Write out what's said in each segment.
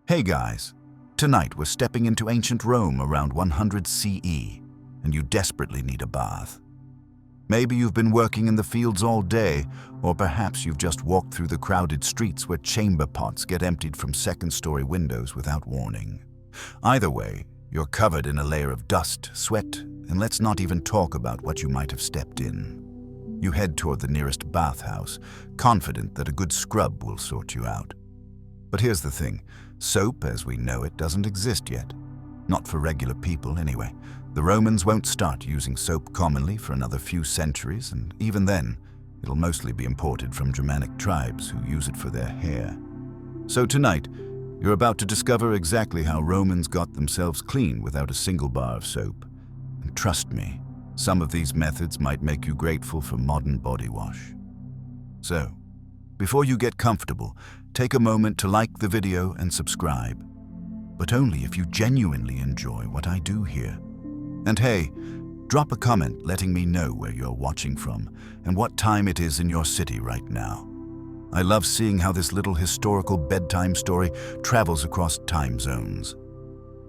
Hey guys, tonight we're stepping into ancient Rome around 100 CE, and you desperately need a bath. Maybe you've been working in the fields all day, or perhaps you've just walked through the crowded streets where chamber pots get emptied from second-story windows without warning. Either way, you're covered in a layer of dust, sweat, and let's not even talk about what you might have stepped in. You head toward the nearest bathhouse, confident that a good scrub will sort you out. But here's the thing. Soap, as we know it, doesn't exist yet. Not for regular people, anyway. The Romans won't start using soap commonly for another few centuries, and even then, it'll mostly be imported from Germanic tribes who use it for their hair. So tonight, you're about to discover exactly how Romans got themselves clean without a single bar of soap. And trust me, some of these methods might make you grateful for modern body wash. So, before you get comfortable, take a moment to like the video and subscribe. But only if you genuinely enjoy what I do here. And hey, drop a comment letting me know where you're watching from and what time it is in your city right now. I love seeing how this little historical bedtime story travels across time zones.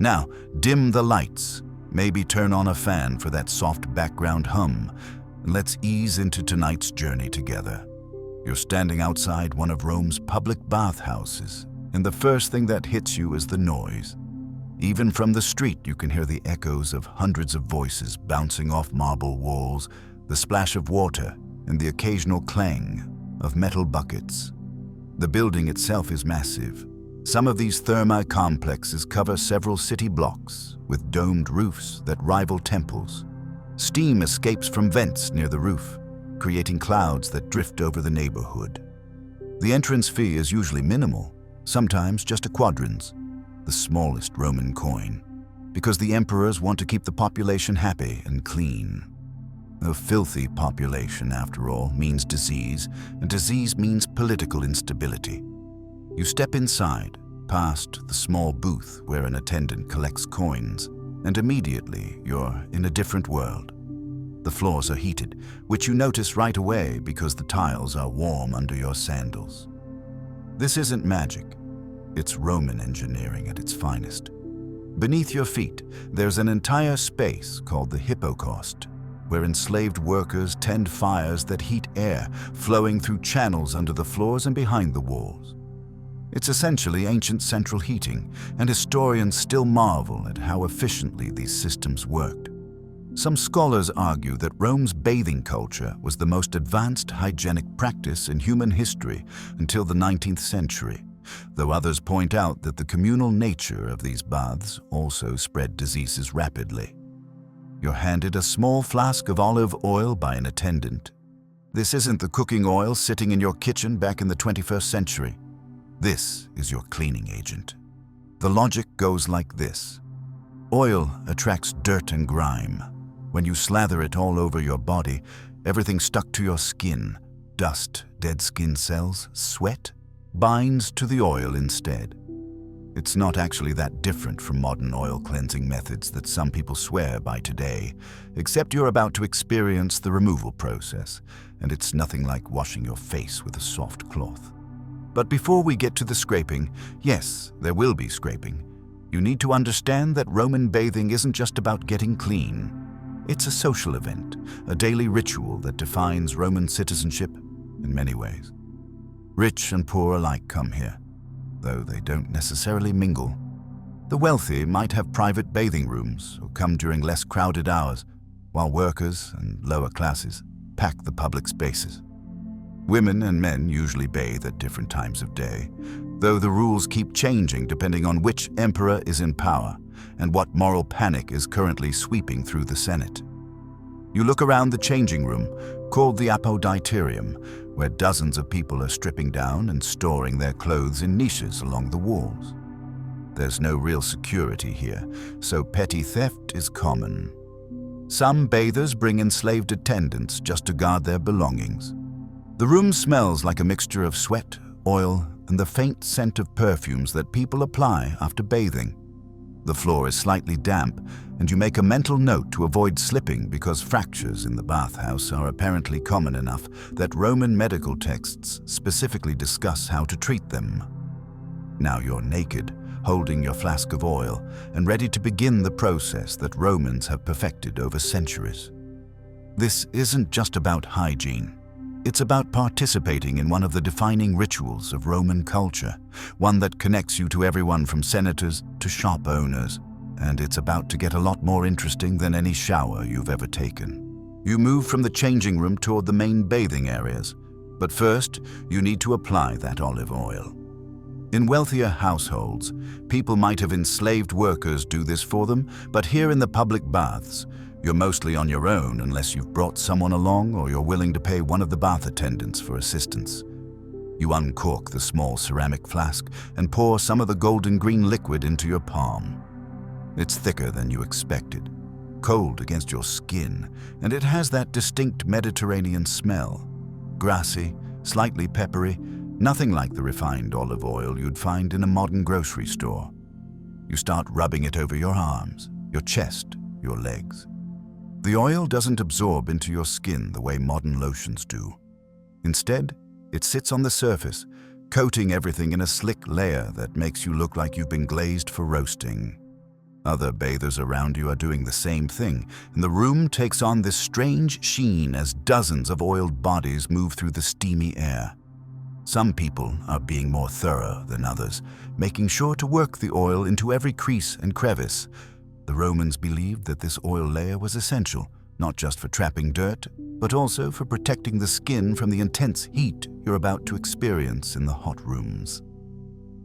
Now, dim the lights, maybe turn on a fan for that soft background hum, and let's ease into tonight's journey together. You're standing outside one of Rome's public bathhouses, and the first thing that hits you is the noise. Even from the street, you can hear the echoes of hundreds of voices bouncing off marble walls, the splash of water, and the occasional clang of metal buckets. The building itself is massive. Some of these Thermae complexes cover several city blocks, with domed roofs that rival temples. Steam escapes from vents near the roof, creating clouds that drift over the neighborhood. The entrance fee is usually minimal, sometimes just a quadrans, the smallest Roman coin, because the emperors want to keep the population happy and clean. A filthy population, after all, means disease, and disease means political instability. You step inside, past the small booth where an attendant collects coins, and immediately you're in a different world. The floors are heated, which you notice right away because the tiles are warm under your sandals. This isn't magic. It's Roman engineering at its finest. Beneath your feet, there's an entire space called the hypocaust, where enslaved workers tend fires that heat air flowing through channels under the floors and behind the walls. It's essentially ancient central heating, and historians still marvel at how efficiently these systems worked. Some scholars argue that Rome's bathing culture was the most advanced hygienic practice in human history until the 19th century, though others point out that the communal nature of these baths also spread diseases rapidly. You're handed a small flask of olive oil by an attendant. This isn't the cooking oil sitting in your kitchen back in the 21st century. This is your cleaning agent. The logic goes like this. Oil attracts dirt and grime. When you slather it all over your body, everything stuck to your skin, dust, dead skin cells, sweat, binds to the oil instead. It's not actually that different from modern oil cleansing methods that some people swear by today, except you're about to experience the removal process, and it's nothing like washing your face with a soft cloth. But before we get to the scraping, yes, there will be scraping. You need to understand that Roman bathing isn't just about getting clean. It's a social event, a daily ritual that defines Roman citizenship in many ways. Rich and poor alike come here, though they don't necessarily mingle. The wealthy might have private bathing rooms or come during less crowded hours, while workers and lower classes pack the public spaces. Women and men usually bathe at different times of day, though the rules keep changing depending on which emperor is in power and what moral panic is currently sweeping through the Senate. You look around the changing room, called the Apoditarium, where dozens of people are stripping down and storing their clothes in niches along the walls. There's no real security here, so petty theft is common. Some bathers bring enslaved attendants just to guard their belongings. The room smells like a mixture of sweat, oil, and the faint scent of perfumes that people apply after bathing. The floor is slightly damp, and you make a mental note to avoid slipping because fractures in the bathhouse are apparently common enough that Roman medical texts specifically discuss how to treat them. Now you're naked, holding your flask of oil and ready to begin the process that Romans have perfected over centuries. This isn't just about hygiene. It's about participating in one of the defining rituals of Roman culture, one that connects you to everyone from senators to shop owners, and it's about to get a lot more interesting than any shower you've ever taken. You move from the changing room toward the main bathing areas, but first you need to apply that olive oil. In wealthier households, people might have enslaved workers do this for them, but here in the public baths, you're mostly on your own unless you've brought someone along or you're willing to pay one of the bath attendants for assistance. You uncork the small ceramic flask and pour some of the golden green liquid into your palm. It's thicker than you expected, cold against your skin, and it has that distinct Mediterranean smell. Grassy, slightly peppery, nothing like the refined olive oil you'd find in a modern grocery store. You start rubbing it over your arms, your chest, your legs. The oil doesn't absorb into your skin the way modern lotions do. Instead, it sits on the surface, coating everything in a slick layer that makes you look like you've been glazed for roasting. Other bathers around you are doing the same thing, and the room takes on this strange sheen as dozens of oiled bodies move through the steamy air. Some people are being more thorough than others, making sure to work the oil into every crease and crevice. The Romans believed that this oil layer was essential, not just for trapping dirt, but also for protecting the skin from the intense heat you're about to experience in the hot rooms.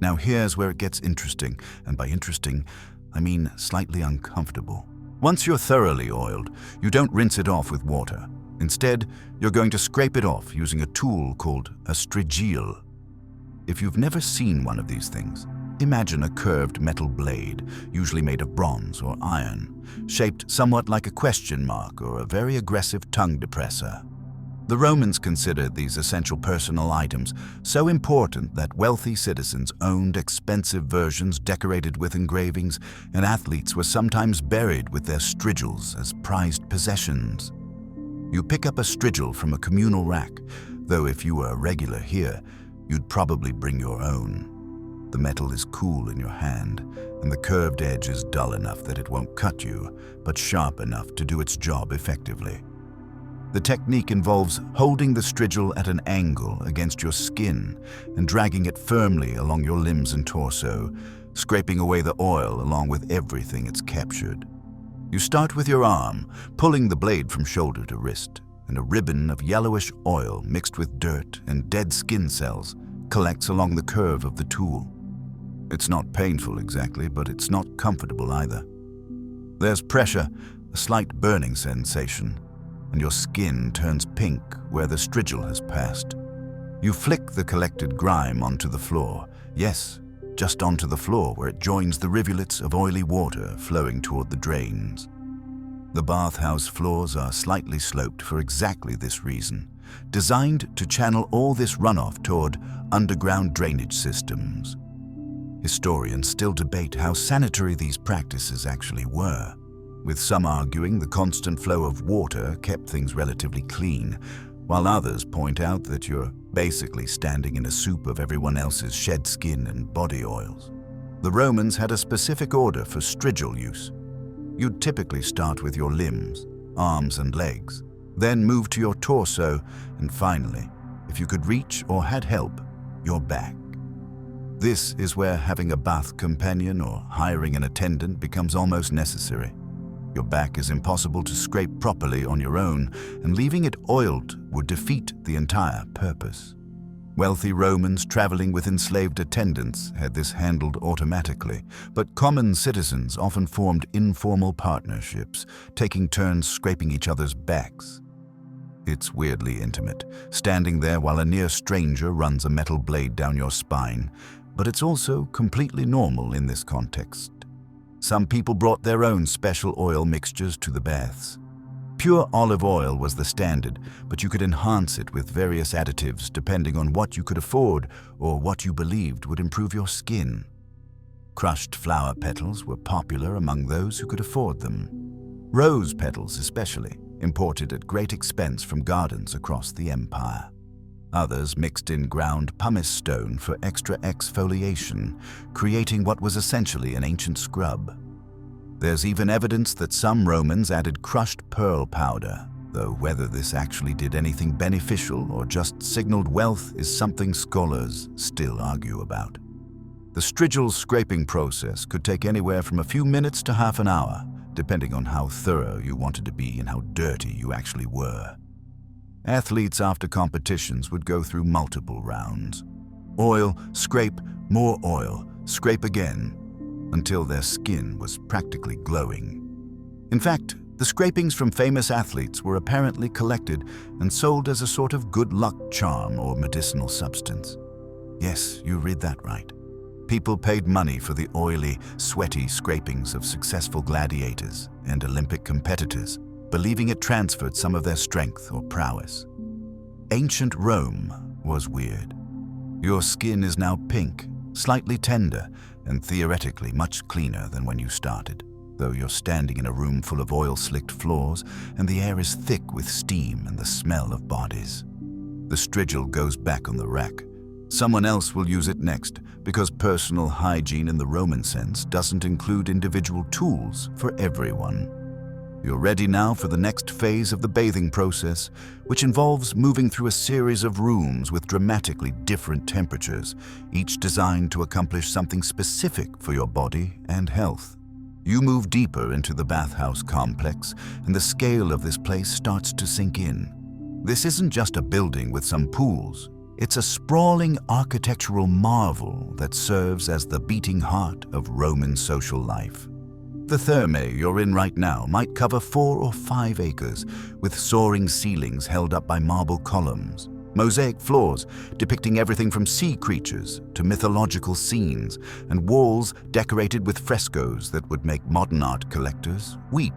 Now here's where it gets interesting, and by interesting, I mean slightly uncomfortable. Once you're thoroughly oiled, you don't rinse it off with water. Instead, you're going to scrape it off using a tool called a strigil. If you've never seen one of these things, imagine a curved metal blade, usually made of bronze or iron, shaped somewhat like a question mark or a very aggressive tongue depressor. The Romans considered these essential personal items so important that wealthy citizens owned expensive versions decorated with engravings, and athletes were sometimes buried with their strigils as prized possessions. You pick up a strigil from a communal rack, though if you were a regular here, you'd probably bring your own. The metal is cool in your hand, and the curved edge is dull enough that it won't cut you, but sharp enough to do its job effectively. The technique involves holding the strigil at an angle against your skin and dragging it firmly along your limbs and torso, scraping away the oil along with everything it's captured. You start with your arm, pulling the blade from shoulder to wrist, and a ribbon of yellowish oil mixed with dirt and dead skin cells collects along the curve of the tool. It's not painful exactly, but it's not comfortable either. There's pressure, a slight burning sensation, and your skin turns pink where the strigil has passed. You flick the collected grime onto the floor. Yes, just onto the floor where it joins the rivulets of oily water flowing toward the drains. The bathhouse floors are slightly sloped for exactly this reason, designed to channel all this runoff toward underground drainage systems. Historians still debate how sanitary these practices actually were, with some arguing the constant flow of water kept things relatively clean, while others point out that you're basically standing in a soup of everyone else's shed skin and body oils. The Romans had a specific order for strigil use. You'd typically start with your limbs, arms and legs, then move to your torso, and finally, if you could reach or had help, your back. This is where having a bath companion or hiring an attendant becomes almost necessary. Your back is impossible to scrape properly on your own, and leaving it oiled would defeat the entire purpose. Wealthy Romans traveling with enslaved attendants had this handled automatically, but common citizens often formed informal partnerships, taking turns scraping each other's backs. It's weirdly intimate, standing there while a near stranger runs a metal blade down your spine, but it's also completely normal in this context. Some people brought their own special oil mixtures to the baths. Pure olive oil was the standard, but you could enhance it with various additives depending on what you could afford or what you believed would improve your skin. Crushed flower petals were popular among those who could afford them. Rose petals especially, imported at great expense from gardens across the empire. Others mixed in ground pumice stone for extra exfoliation, creating what was essentially an ancient scrub. There's even evidence that some Romans added crushed pearl powder, though whether this actually did anything beneficial or just signaled wealth is something scholars still argue about. The Strigils scraping process could take anywhere from a few minutes to half an hour, depending on how thorough you wanted to be and how dirty you actually were. Athletes after competitions would go through multiple rounds. Oil, scrape, more oil, scrape again, until their skin was practically glowing. In fact, the scrapings from famous athletes were apparently collected and sold as a sort of good luck charm or medicinal substance. Yes, you read that right. People paid money for the oily, sweaty scrapings of successful gladiators and Olympic competitors, believing it transferred some of their strength or prowess. Ancient Rome was weird. Your skin is now pink, slightly tender, and theoretically much cleaner than when you started, though you're standing in a room full of oil-slicked floors and the air is thick with steam and the smell of bodies. The Strigil goes back on the rack. Someone else will use it next, because personal hygiene in the Roman sense doesn't include individual tools for everyone. You're ready now for the next phase of the bathing process, which involves moving through a series of rooms with dramatically different temperatures, each designed to accomplish something specific for your body and health. You move deeper into the bathhouse complex, and the scale of this place starts to sink in. This isn't just a building with some pools. It's a sprawling architectural marvel that serves as the beating heart of Roman social life. The Thermae you're in right now might cover 4 or 5 acres, with soaring ceilings held up by marble columns, mosaic floors depicting everything from sea creatures to mythological scenes, and walls decorated with frescoes that would make modern art collectors weep.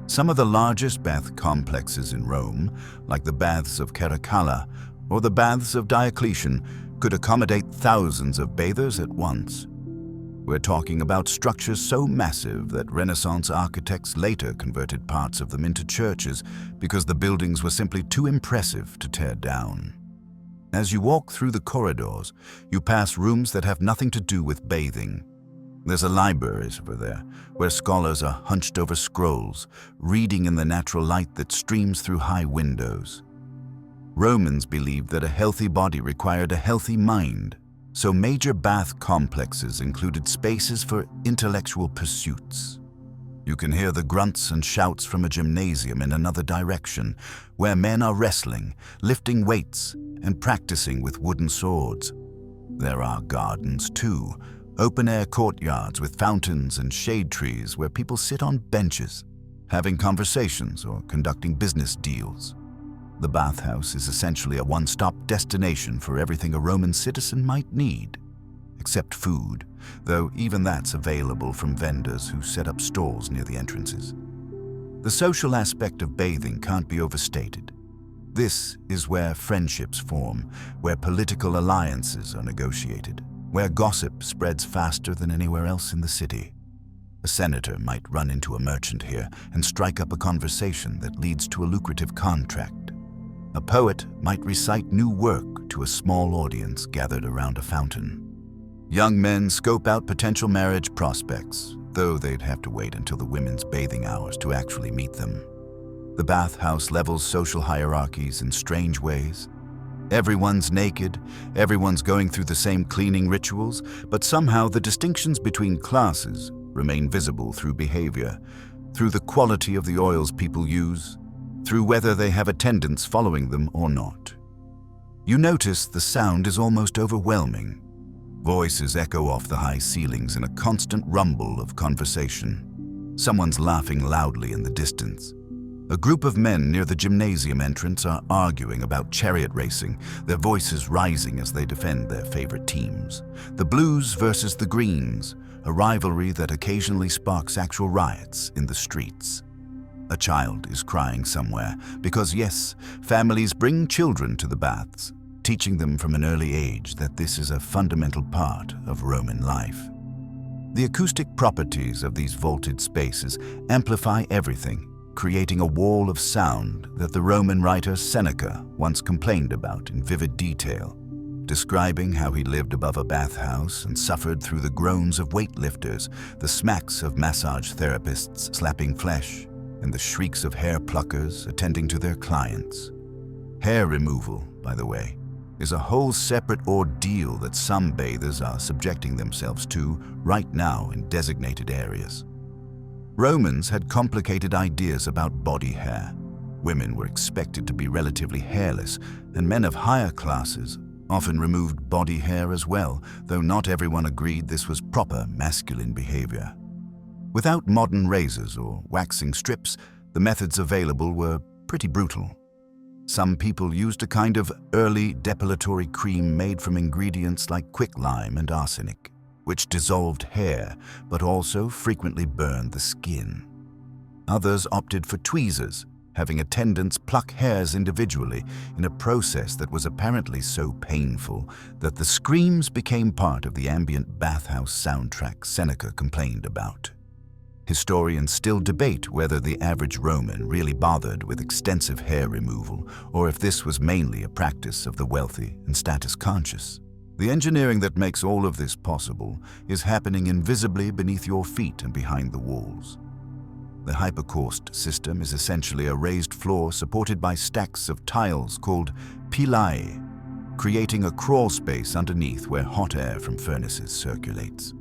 Some of the largest bath complexes in Rome, like the baths of Caracalla or the baths of Diocletian, could accommodate thousands of bathers at once. We're talking about structures so massive that Renaissance architects later converted parts of them into churches because the buildings were simply too impressive to tear down. As you walk through the corridors, you pass rooms that have nothing to do with bathing. There's a library over there, where scholars are hunched over scrolls, reading in the natural light that streams through high windows. Romans believed that a healthy body required a healthy mind, so major bath complexes included spaces for intellectual pursuits. You can hear the grunts and shouts from a gymnasium in another direction, where men are wrestling, lifting weights, and practicing with wooden swords. There are gardens too, open-air courtyards with fountains and shade trees where people sit on benches, having conversations or conducting business deals. The bathhouse is essentially a one-stop destination for everything a Roman citizen might need, except food, though even that's available from vendors who set up stalls near the entrances. The social aspect of bathing can't be overstated. This is where friendships form, where political alliances are negotiated, where gossip spreads faster than anywhere else in the city. A senator might run into a merchant here and strike up a conversation that leads to a lucrative contract. A poet might recite new work to a small audience gathered around a fountain. Young men scope out potential marriage prospects, though they'd have to wait until the women's bathing hours to actually meet them. The bathhouse levels social hierarchies in strange ways. Everyone's naked, everyone's going through the same cleaning rituals, but somehow the distinctions between classes remain visible through behavior, through the quality of the oils people use, through whether they have attendants following them or not. You notice the sound is almost overwhelming. Voices echo off the high ceilings in a constant rumble of conversation. Someone's laughing loudly in the distance. A group of men near the gymnasium entrance are arguing about chariot racing, their voices rising as they defend their favorite teams. The Blues versus the Greens, a rivalry that occasionally sparks actual riots in the streets. A child is crying somewhere because, yes, families bring children to the baths, teaching them from an early age that this is a fundamental part of Roman life. The acoustic properties of these vaulted spaces amplify everything. creating a wall of sound that the Roman writer Seneca once complained about in vivid detail, describing how he lived above a bathhouse and suffered through the groans of weightlifters, the smacks of massage therapists slapping flesh, and the shrieks of hair pluckers attending to their clients. Hair removal, by the way, is a whole separate ordeal that some bathers are subjecting themselves to right now in designated areas. Romans had complicated ideas about body hair. Women were expected to be relatively hairless, and men of higher classes often removed body hair as well, though not everyone agreed this was proper masculine behavior. Without modern razors or waxing strips, the methods available were pretty brutal. Some people used a kind of early depilatory cream made from ingredients like quicklime and arsenic, which dissolved hair but also frequently burned the skin. Others opted for tweezers, having attendants pluck hairs individually in a process that was apparently so painful that the screams became part of the ambient bathhouse soundtrack Seneca complained about. Historians still debate whether the average Roman really bothered with extensive hair removal, or if this was mainly a practice of the wealthy and status-conscious. The engineering that makes all of this possible is happening invisibly beneath your feet and behind the walls. The hypocaust system is essentially a raised floor supported by stacks of tiles called pilae, creating a crawl space underneath where hot air from furnaces circulates.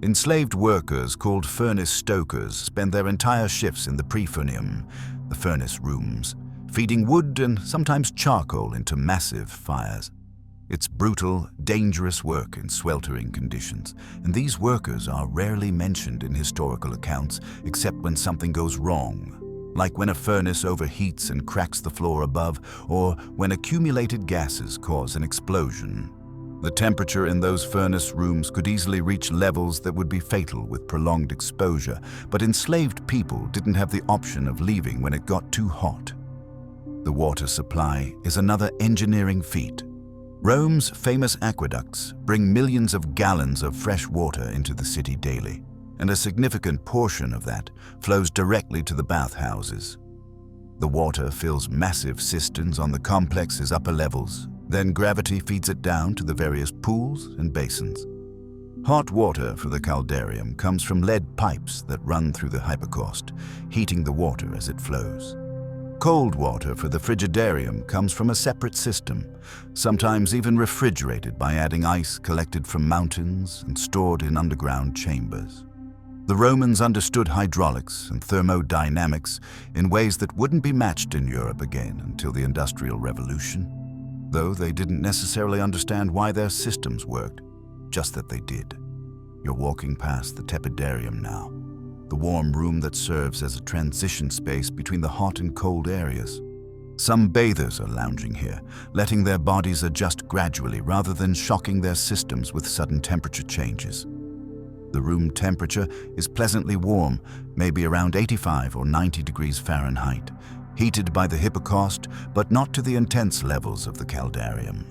Enslaved workers called furnace stokers spend their entire shifts in the prefurnium, the furnace rooms, feeding wood and sometimes charcoal into massive fires. It's brutal, dangerous work in sweltering conditions, and these workers are rarely mentioned in historical accounts except when something goes wrong, like when a furnace overheats and cracks the floor above, or when accumulated gases cause an explosion. The temperature in those furnace rooms could easily reach levels that would be fatal with prolonged exposure, but enslaved people didn't have the option of leaving when it got too hot. The water supply is another engineering feat. Rome's famous aqueducts bring millions of gallons of fresh water into the city daily, and a significant portion of that flows directly to the bathhouses. The water fills massive cisterns on the complex's upper levels. Then gravity feeds it down to the various pools and basins. Hot water for the Caldarium comes from lead pipes that run through the hypocaust, heating the water as it flows. Cold water for the Frigidarium comes from a separate system, sometimes even refrigerated by adding ice collected from mountains and stored in underground chambers. The Romans understood hydraulics and thermodynamics in ways that wouldn't be matched in Europe again until the Industrial Revolution. Though they didn't necessarily understand why their systems worked, just that they did. You're walking past the Tepidarium now, the warm room that serves as a transition space between the hot and cold areas. Some bathers are lounging here, letting their bodies adjust gradually rather than shocking their systems with sudden temperature changes. The room temperature is pleasantly warm, maybe around 85 or 90 degrees Fahrenheit, heated by the hypocaust, but not to the intense levels of the Caldarium.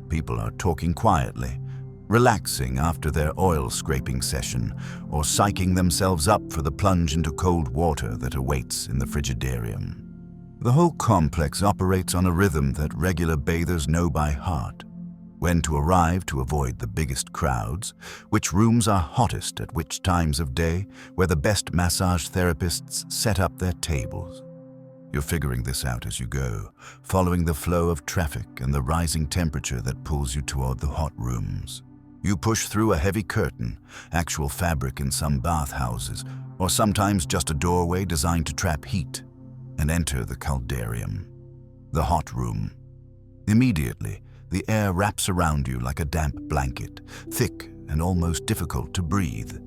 People are talking quietly, relaxing after their oil scraping session, or psyching themselves up for the plunge into cold water that awaits in the Frigidarium. The whole complex operates on a rhythm that regular bathers know by heart. When to arrive to avoid the biggest crowds, which rooms are hottest at which times of day, where the best massage therapists set up their tables. You're figuring this out as you go, following the flow of traffic and the rising temperature that pulls you toward the hot rooms. You push through a heavy curtain, actual fabric in some bathhouses, or sometimes just a doorway designed to trap heat, and enter the Caldarium, the hot room. Immediately, the air wraps around you like a damp blanket, thick and almost difficult to breathe.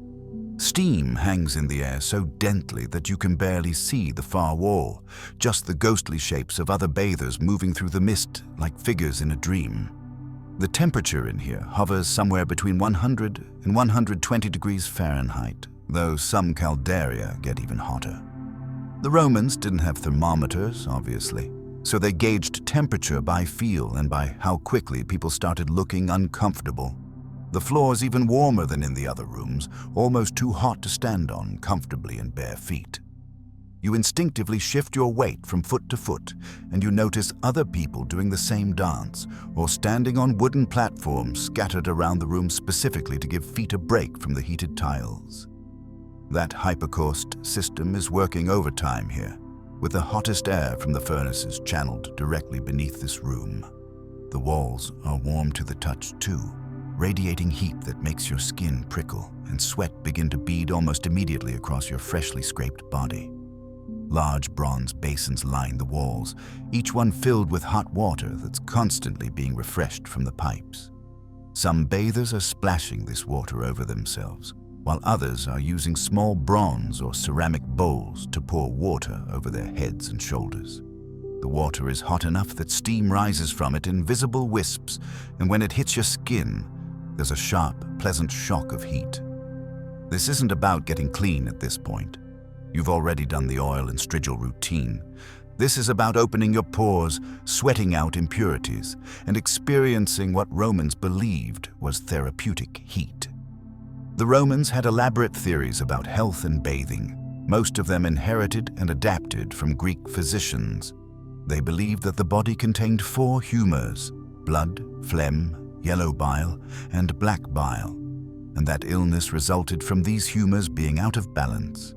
Steam hangs in the air so densely that you can barely see the far wall, just the ghostly shapes of other bathers moving through the mist like figures in a dream. The temperature in here hovers somewhere between 100 and 120 degrees Fahrenheit, though some Caldaria get even hotter. The Romans didn't have thermometers, obviously, so they gauged temperature by feel and by how quickly people started looking uncomfortable. The floor's even warmer than in the other rooms, almost too hot to stand on comfortably in bare feet. You instinctively shift your weight from foot to foot, and you notice other people doing the same dance or standing on wooden platforms scattered around the room specifically to give feet a break from the heated tiles. That hypocaust system is working overtime here, with the hottest air from the furnaces channeled directly beneath this room. The walls are warm to the touch too, radiating heat that makes your skin prickle and sweat begin to bead almost immediately across your freshly scraped body. Large bronze basins line the walls, each one filled with hot water that's constantly being refreshed from the pipes. Some bathers are splashing this water over themselves, while others are using small bronze or ceramic bowls to pour water over their heads and shoulders. The water is hot enough that steam rises from it in visible wisps, and when it hits your skin, there's a sharp, pleasant shock of heat. This isn't about getting clean at this point. You've already done the oil and Strigil routine. This is about opening your pores, sweating out impurities, and experiencing what Romans believed was therapeutic heat. The Romans had elaborate theories about health and bathing, most of them inherited and adapted from Greek physicians. They believed that the body contained 4 humors: blood, phlegm, yellow bile, and black bile, and that illness resulted from these humors being out of balance.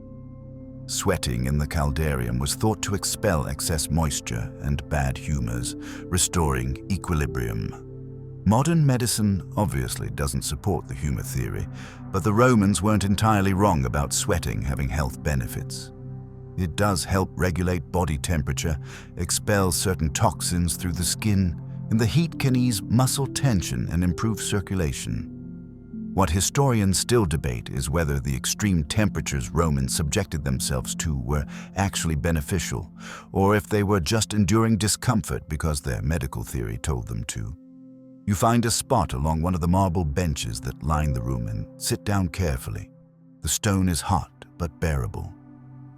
Sweating in the Caldarium was thought to expel excess moisture and bad humors, restoring equilibrium. Modern medicine obviously doesn't support the humor theory, but the Romans weren't entirely wrong about sweating having health benefits. It does help regulate body temperature, expel certain toxins through the skin, and the heat can ease muscle tension and improve circulation. What historians still debate is whether the extreme temperatures Romans subjected themselves to were actually beneficial, or if they were just enduring discomfort because their medical theory told them to. You find a spot along one of the marble benches that line the room and sit down carefully. The stone is hot but bearable.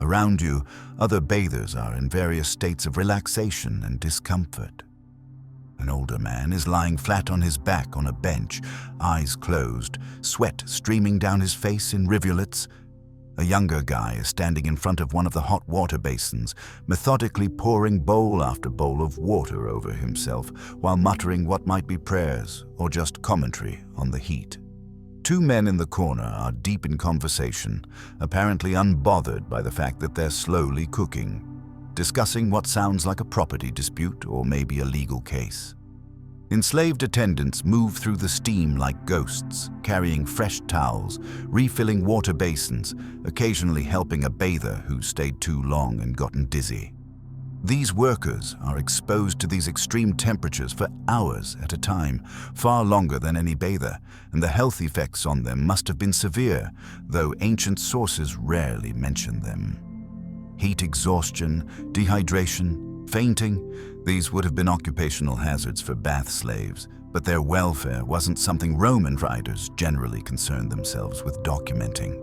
Around you, other bathers are in various states of relaxation and discomfort. An older man is lying flat on his back on a bench, eyes closed, sweat streaming down his face in rivulets. A younger guy is standing in front of one of the hot water basins, methodically pouring bowl after bowl of water over himself while muttering what might be prayers or just commentary on the heat. 2 men in the corner are deep in conversation, apparently unbothered by the fact that they're slowly cooking, discussing what sounds like a property dispute or maybe a legal case. Enslaved attendants move through the steam like ghosts, carrying fresh towels, refilling water basins, occasionally helping a bather who stayed too long and gotten dizzy. These workers are exposed to these extreme temperatures for hours at a time, far longer than any bather, and the health effects on them must have been severe, though ancient sources rarely mention them. Heat exhaustion, dehydration, fainting, these would have been occupational hazards for bath slaves, but their welfare wasn't something Roman writers generally concerned themselves with documenting.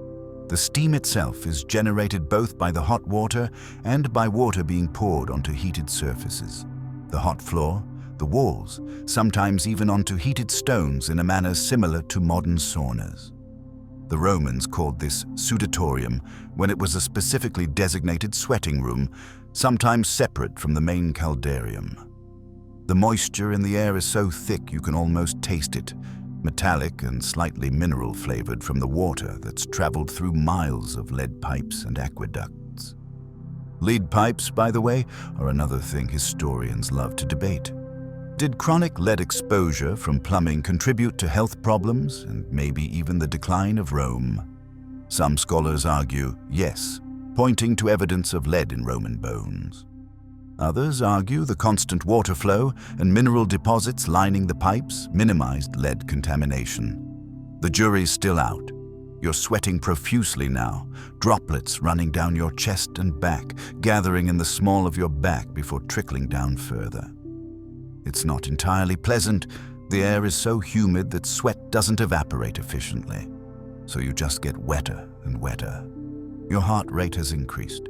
The steam itself is generated both by the hot water and by water being poured onto heated surfaces. The hot floor, the walls, sometimes even onto heated stones in a manner similar to modern saunas. The Romans called this sudatorium when it was a specifically designated sweating room, sometimes separate from the main caldarium. The moisture in the air is so thick you can almost taste it, metallic and slightly mineral-flavored from the water that's traveled through miles of lead pipes and aqueducts. Lead pipes, by the way, are another thing historians love to debate. Did chronic lead exposure from plumbing contribute to health problems and maybe even the decline of Rome? Some scholars argue yes, pointing to evidence of lead in Roman bones. Others argue the constant water flow and mineral deposits lining the pipes minimized lead contamination. The jury's still out. You're sweating profusely now, droplets running down your chest and back, gathering in the small of your back before trickling down further. It's not entirely pleasant. The air is so humid that sweat doesn't evaporate efficiently, so you just get wetter and wetter. Your heart rate has increased.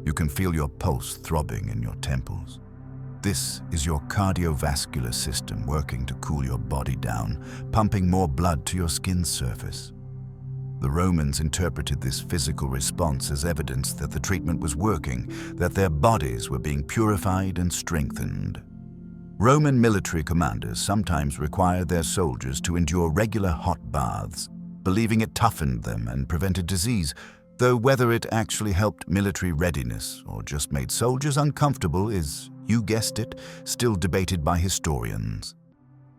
You can feel your pulse throbbing in your temples. This is your cardiovascular system working to cool your body down, pumping more blood to your skin's surface. The Romans interpreted this physical response as evidence that the treatment was working, that their bodies were being purified and strengthened. Roman military commanders sometimes required their soldiers to endure regular hot baths, believing it toughened them and prevented disease, though whether it actually helped military readiness or just made soldiers uncomfortable is, you guessed it, still debated by historians.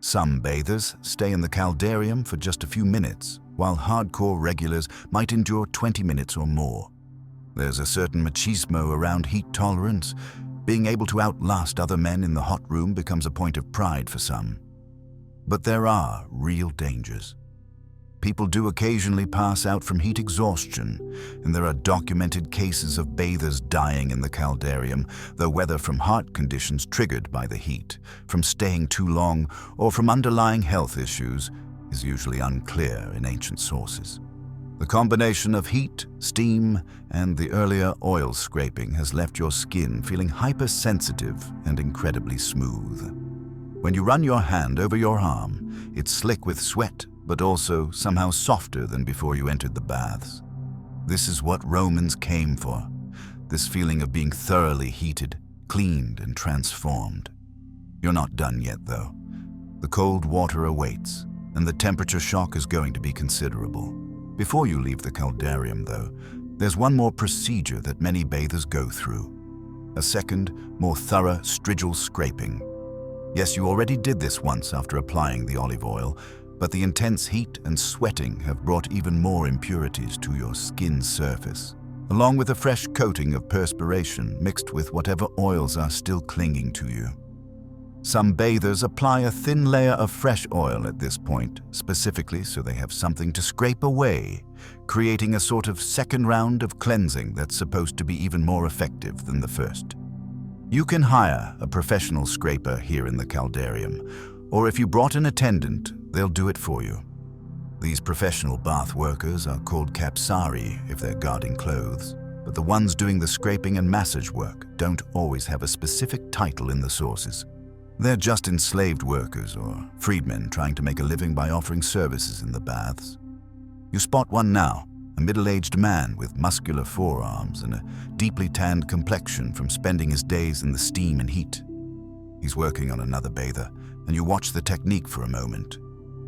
Some bathers stay in the Caldarium for just a few minutes, while hardcore regulars might endure 20 minutes or more. There's a certain machismo around heat tolerance. Being able to outlast other men in the hot room becomes a point of pride for some. But there are real dangers. People do occasionally pass out from heat exhaustion, and there are documented cases of bathers dying in the Caldarium, though whether from heart conditions triggered by the heat, from staying too long, or from underlying health issues is usually unclear in ancient sources. The combination of heat, steam, and the earlier oil scraping has left your skin feeling hypersensitive and incredibly smooth. When you run your hand over your arm, it's slick with sweat, but also somehow softer than before you entered the baths. This is what Romans came for, this feeling of being thoroughly heated, cleaned, and transformed. You're not done yet, though. The cold water awaits, and the temperature shock is going to be considerable. Before you leave the Caldarium, though, there's one more procedure that many bathers go through. A second, more thorough Strigil scraping. Yes, you already did this once after applying the olive oil, but the intense heat and sweating have brought even more impurities to your skin surface, along with a fresh coating of perspiration mixed with whatever oils are still clinging to you. Some bathers apply a thin layer of fresh oil at this point, specifically so they have something to scrape away, creating a sort of second round of cleansing that's supposed to be even more effective than the first. You can hire a professional scraper here in the Caldarium, or if you brought an attendant, they'll do it for you. These professional bath workers are called capsari if they're guarding clothes, but the ones doing the scraping and massage work don't always have a specific title in the sources. They're just enslaved workers or freedmen trying to make a living by offering services in the baths. You spot one now, a middle-aged man with muscular forearms and a deeply tanned complexion from spending his days in the steam and heat. He's working on another bather, and you watch the technique for a moment.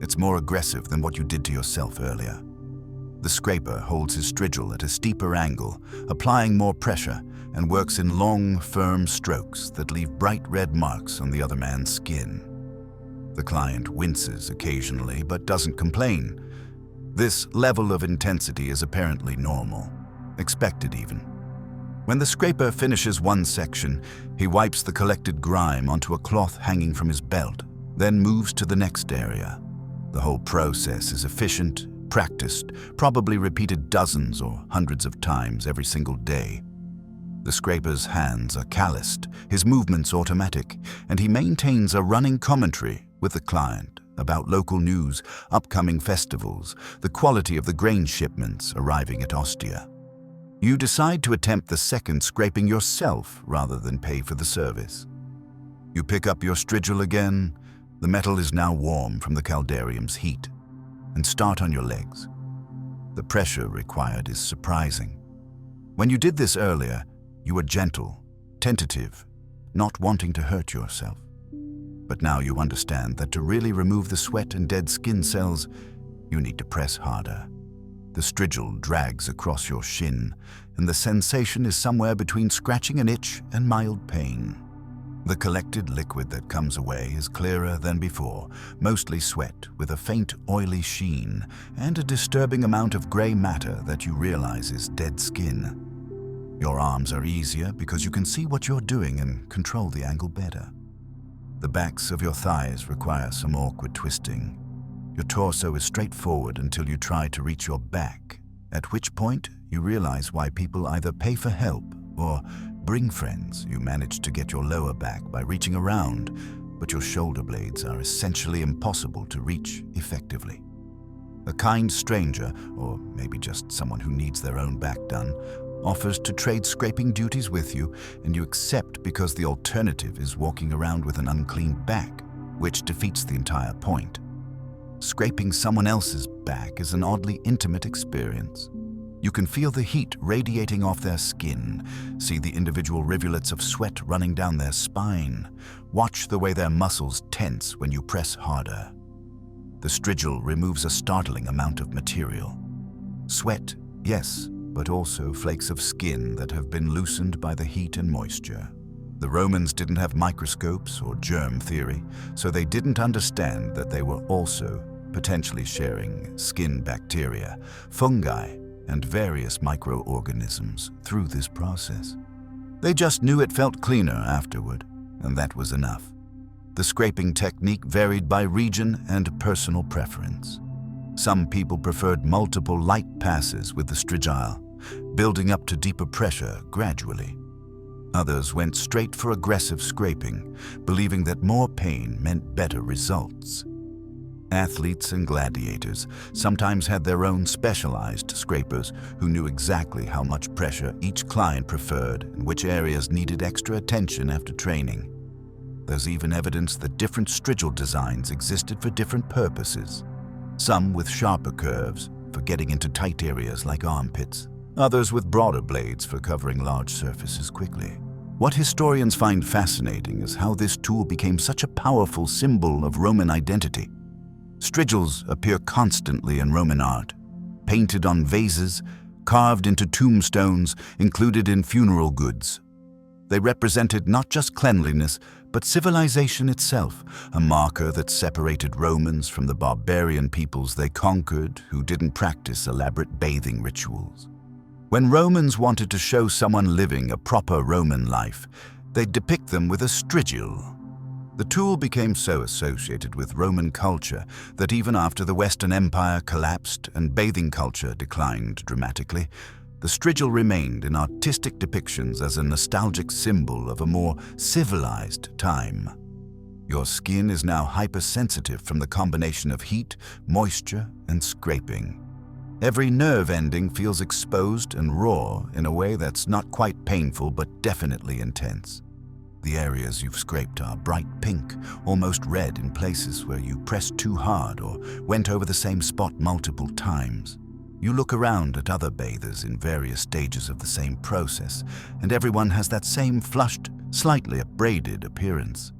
It's more aggressive than what you did to yourself earlier. The scraper holds his strigil at a steeper angle, applying more pressure, and works in long, firm strokes that leave bright red marks on the other man's skin. The client winces occasionally, but doesn't complain. This level of intensity is apparently normal, expected even. When the scraper finishes one section, he wipes the collected grime onto a cloth hanging from his belt, then moves to the next area. The whole process is efficient, practiced, probably repeated dozens or hundreds of times every single day. The scraper's hands are calloused, his movements automatic, and he maintains a running commentary with the client about local news, upcoming festivals, the quality of the grain shipments arriving at Ostia. You decide to attempt the second scraping yourself rather than pay for the service. You pick up your strigil again, the metal is now warm from the Caldarium's heat, and start on your legs. The pressure required is surprising. When you did this earlier, you were gentle, tentative, not wanting to hurt yourself. But now you understand that to really remove the sweat and dead skin cells, you need to press harder. The strigil drags across your shin, and the sensation is somewhere between scratching an itch and mild pain. The collected liquid that comes away is clearer than before, mostly sweat with a faint oily sheen and a disturbing amount of gray matter that you realize is dead skin. Your arms are easier because you can see what you're doing and control the angle better. The backs of your thighs require some awkward twisting. Your torso is straightforward until you try to reach your back, at which point you realize why people either pay for help or bring friends. You manage to get your lower back by reaching around, but your shoulder blades are essentially impossible to reach effectively. A kind stranger, or maybe just someone who needs their own back done, offers to trade scraping duties with you, and you accept because the alternative is walking around with an unclean back, which defeats the entire point. Scraping someone else's back is an oddly intimate experience. You can feel the heat radiating off their skin, see the individual rivulets of sweat running down their spine, watch the way their muscles tense when you press harder. The strigil removes a startling amount of material. Sweat, yes, but also flakes of skin that have been loosened by the heat and moisture. The Romans didn't have microscopes or germ theory, so they didn't understand that they were also potentially sharing skin bacteria, fungi, and various microorganisms through this process. They just knew it felt cleaner afterward, and that was enough. The scraping technique varied by region and personal preference. Some people preferred multiple light passes with the strigil, building up to deeper pressure gradually. Others went straight for aggressive scraping, believing that more pain meant better results. Athletes and gladiators sometimes had their own specialized scrapers who knew exactly how much pressure each client preferred and which areas needed extra attention after training. There's even evidence that different strigil designs existed for different purposes. Some with sharper curves for getting into tight areas like armpits, others with broader blades for covering large surfaces quickly. What historians find fascinating is how this tool became such a powerful symbol of Roman identity. Strigils appear constantly in Roman art, painted on vases, carved into tombstones, included in funeral goods. They represented not just cleanliness, but civilization itself, a marker that separated Romans from the barbarian peoples they conquered who didn't practice elaborate bathing rituals. When Romans wanted to show someone living a proper Roman life, they'd depict them with a strigil. The tool became so associated with Roman culture that even after the Western Empire collapsed and bathing culture declined dramatically, the strigil remained in artistic depictions as a nostalgic symbol of a more civilized time. Your skin is now hypersensitive from the combination of heat, moisture, and scraping. Every nerve ending feels exposed and raw in a way that's not quite painful but definitely intense. The areas you've scraped are bright pink, almost red in places where you pressed too hard or went over the same spot multiple times. You look around at other bathers in various stages of the same process, and everyone has that same flushed, slightly abraded appearance.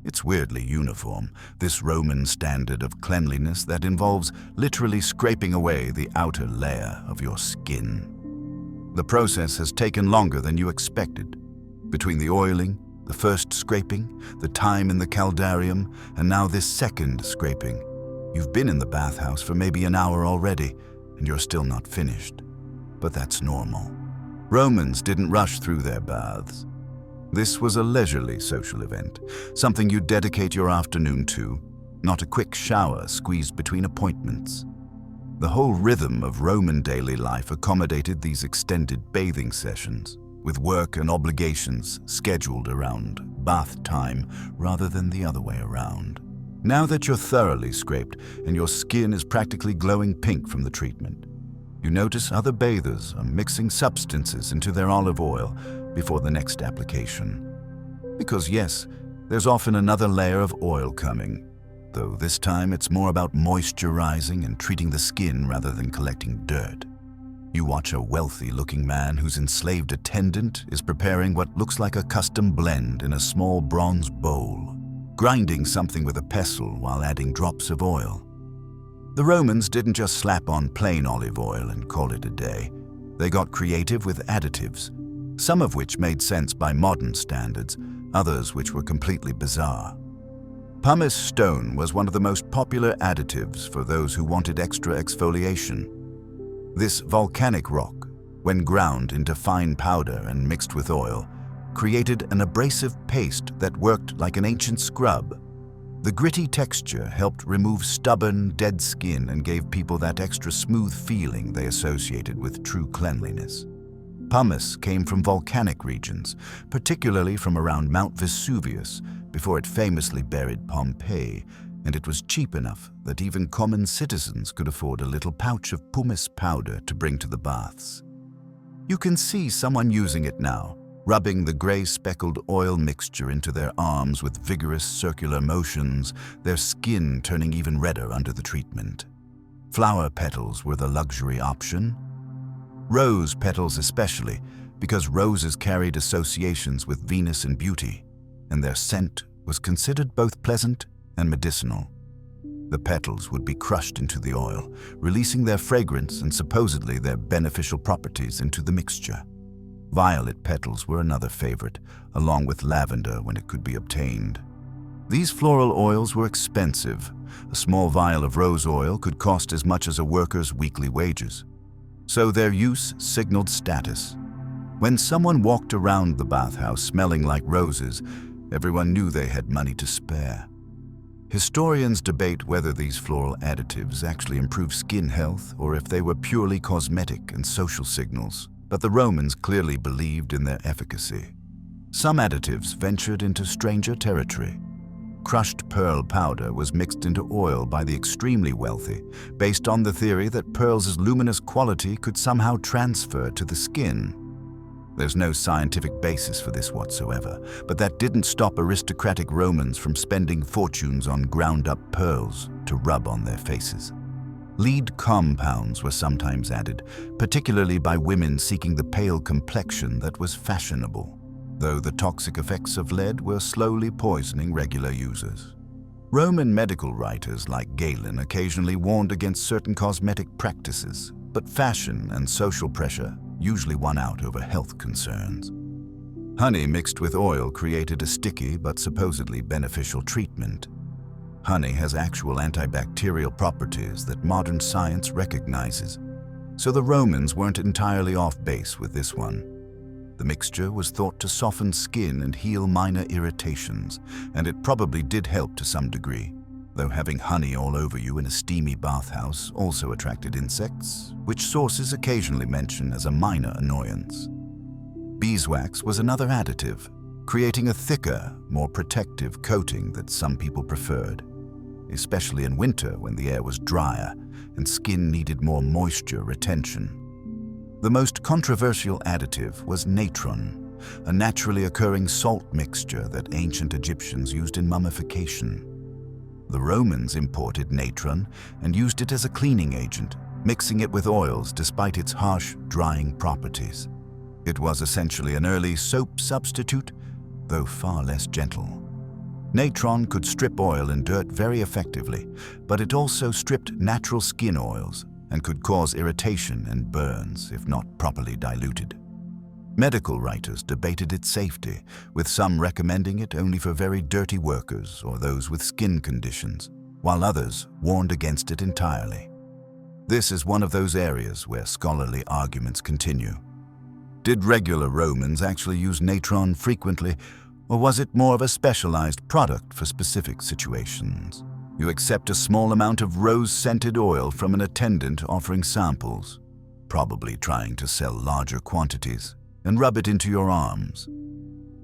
It's weirdly uniform, this Roman standard of cleanliness that involves literally scraping away the outer layer of your skin. The process has taken longer than you expected. Between the oiling, the first scraping, the time in the Caldarium, and now this second scraping, you've been in the bathhouse for maybe an hour already, and you're still not finished. But that's normal. Romans didn't rush through their baths. This was a leisurely social event, something you dedicate your afternoon to, not a quick shower squeezed between appointments. The whole rhythm of Roman daily life accommodated these extended bathing sessions, with work and obligations scheduled around bath time rather than the other way around. Now that you're thoroughly scraped and your skin is practically glowing pink from the treatment, you notice other bathers are mixing substances into their olive oil before the next application. Because yes, there's often another layer of oil coming, though this time it's more about moisturizing and treating the skin rather than collecting dirt. You watch a wealthy-looking man whose enslaved attendant is preparing what looks like a custom blend in a small bronze bowl, grinding something with a pestle while adding drops of oil. The Romans didn't just slap on plain olive oil and call it a day. They got creative with additives, some of which made sense by modern standards, others which were completely bizarre. Pumice stone was one of the most popular additives for those who wanted extra exfoliation. This volcanic rock, when ground into fine powder and mixed with oil, created an abrasive paste that worked like an ancient scrub. The gritty texture helped remove stubborn, dead skin and gave people that extra smooth feeling they associated with true cleanliness. Pumice came from volcanic regions, particularly from around Mount Vesuvius, before it famously buried Pompeii, and it was cheap enough that even common citizens could afford a little pouch of pumice powder to bring to the baths. You can see someone using it now, rubbing the gray-speckled oil mixture into their arms with vigorous circular motions, their skin turning even redder under the treatment. Flower petals were the luxury option. Rose petals especially, because roses carried associations with Venus and beauty, and their scent was considered both pleasant and medicinal. The petals would be crushed into the oil, releasing their fragrance and supposedly their beneficial properties into the mixture. Violet petals were another favorite, along with lavender when it could be obtained. These floral oils were expensive. A small vial of rose oil could cost as much as a worker's weekly wages. So their use signaled status. When someone walked around the bathhouse smelling like roses, everyone knew they had money to spare. Historians debate whether these floral additives actually improve skin health or if they were purely cosmetic and social signals, but the Romans clearly believed in their efficacy. Some additives ventured into stranger territory. Crushed pearl powder was mixed into oil by the extremely wealthy, based on the theory that pearl's luminous quality could somehow transfer to the skin. There's no scientific basis for this whatsoever, but that didn't stop aristocratic Romans from spending fortunes on ground-up pearls to rub on their faces. Lead compounds were sometimes added, particularly by women seeking the pale complexion that was fashionable, though the toxic effects of lead were slowly poisoning regular users. Roman medical writers like Galen occasionally warned against certain cosmetic practices, but fashion and social pressure usually won out over health concerns. Honey mixed with oil created a sticky but supposedly beneficial treatment. Honey has actual antibacterial properties that modern science recognizes, so the Romans weren't entirely off base with this one. The mixture was thought to soften skin and heal minor irritations, and it probably did help to some degree, though having honey all over you in a steamy bathhouse also attracted insects, which sources occasionally mention as a minor annoyance. Beeswax was another additive, creating a thicker, more protective coating that some people preferred, especially in winter when the air was drier and skin needed more moisture retention. The most controversial additive was natron, a naturally occurring salt mixture that ancient Egyptians used in mummification. The Romans imported natron and used it as a cleaning agent, mixing it with oils despite its harsh, drying properties. It was essentially an early soap substitute, though far less gentle. Natron could strip oil and dirt very effectively, but it also stripped natural skin oils and could cause irritation and burns if not properly diluted. Medical writers debated its safety, with some recommending it only for very dirty workers or those with skin conditions, while others warned against it entirely. This is one of those areas where scholarly arguments continue. Did regular Romans actually use natron frequently, or was it more of a specialized product for specific situations? You accept a small amount of rose-scented oil from an attendant offering samples, probably trying to sell larger quantities, and rub it into your arms.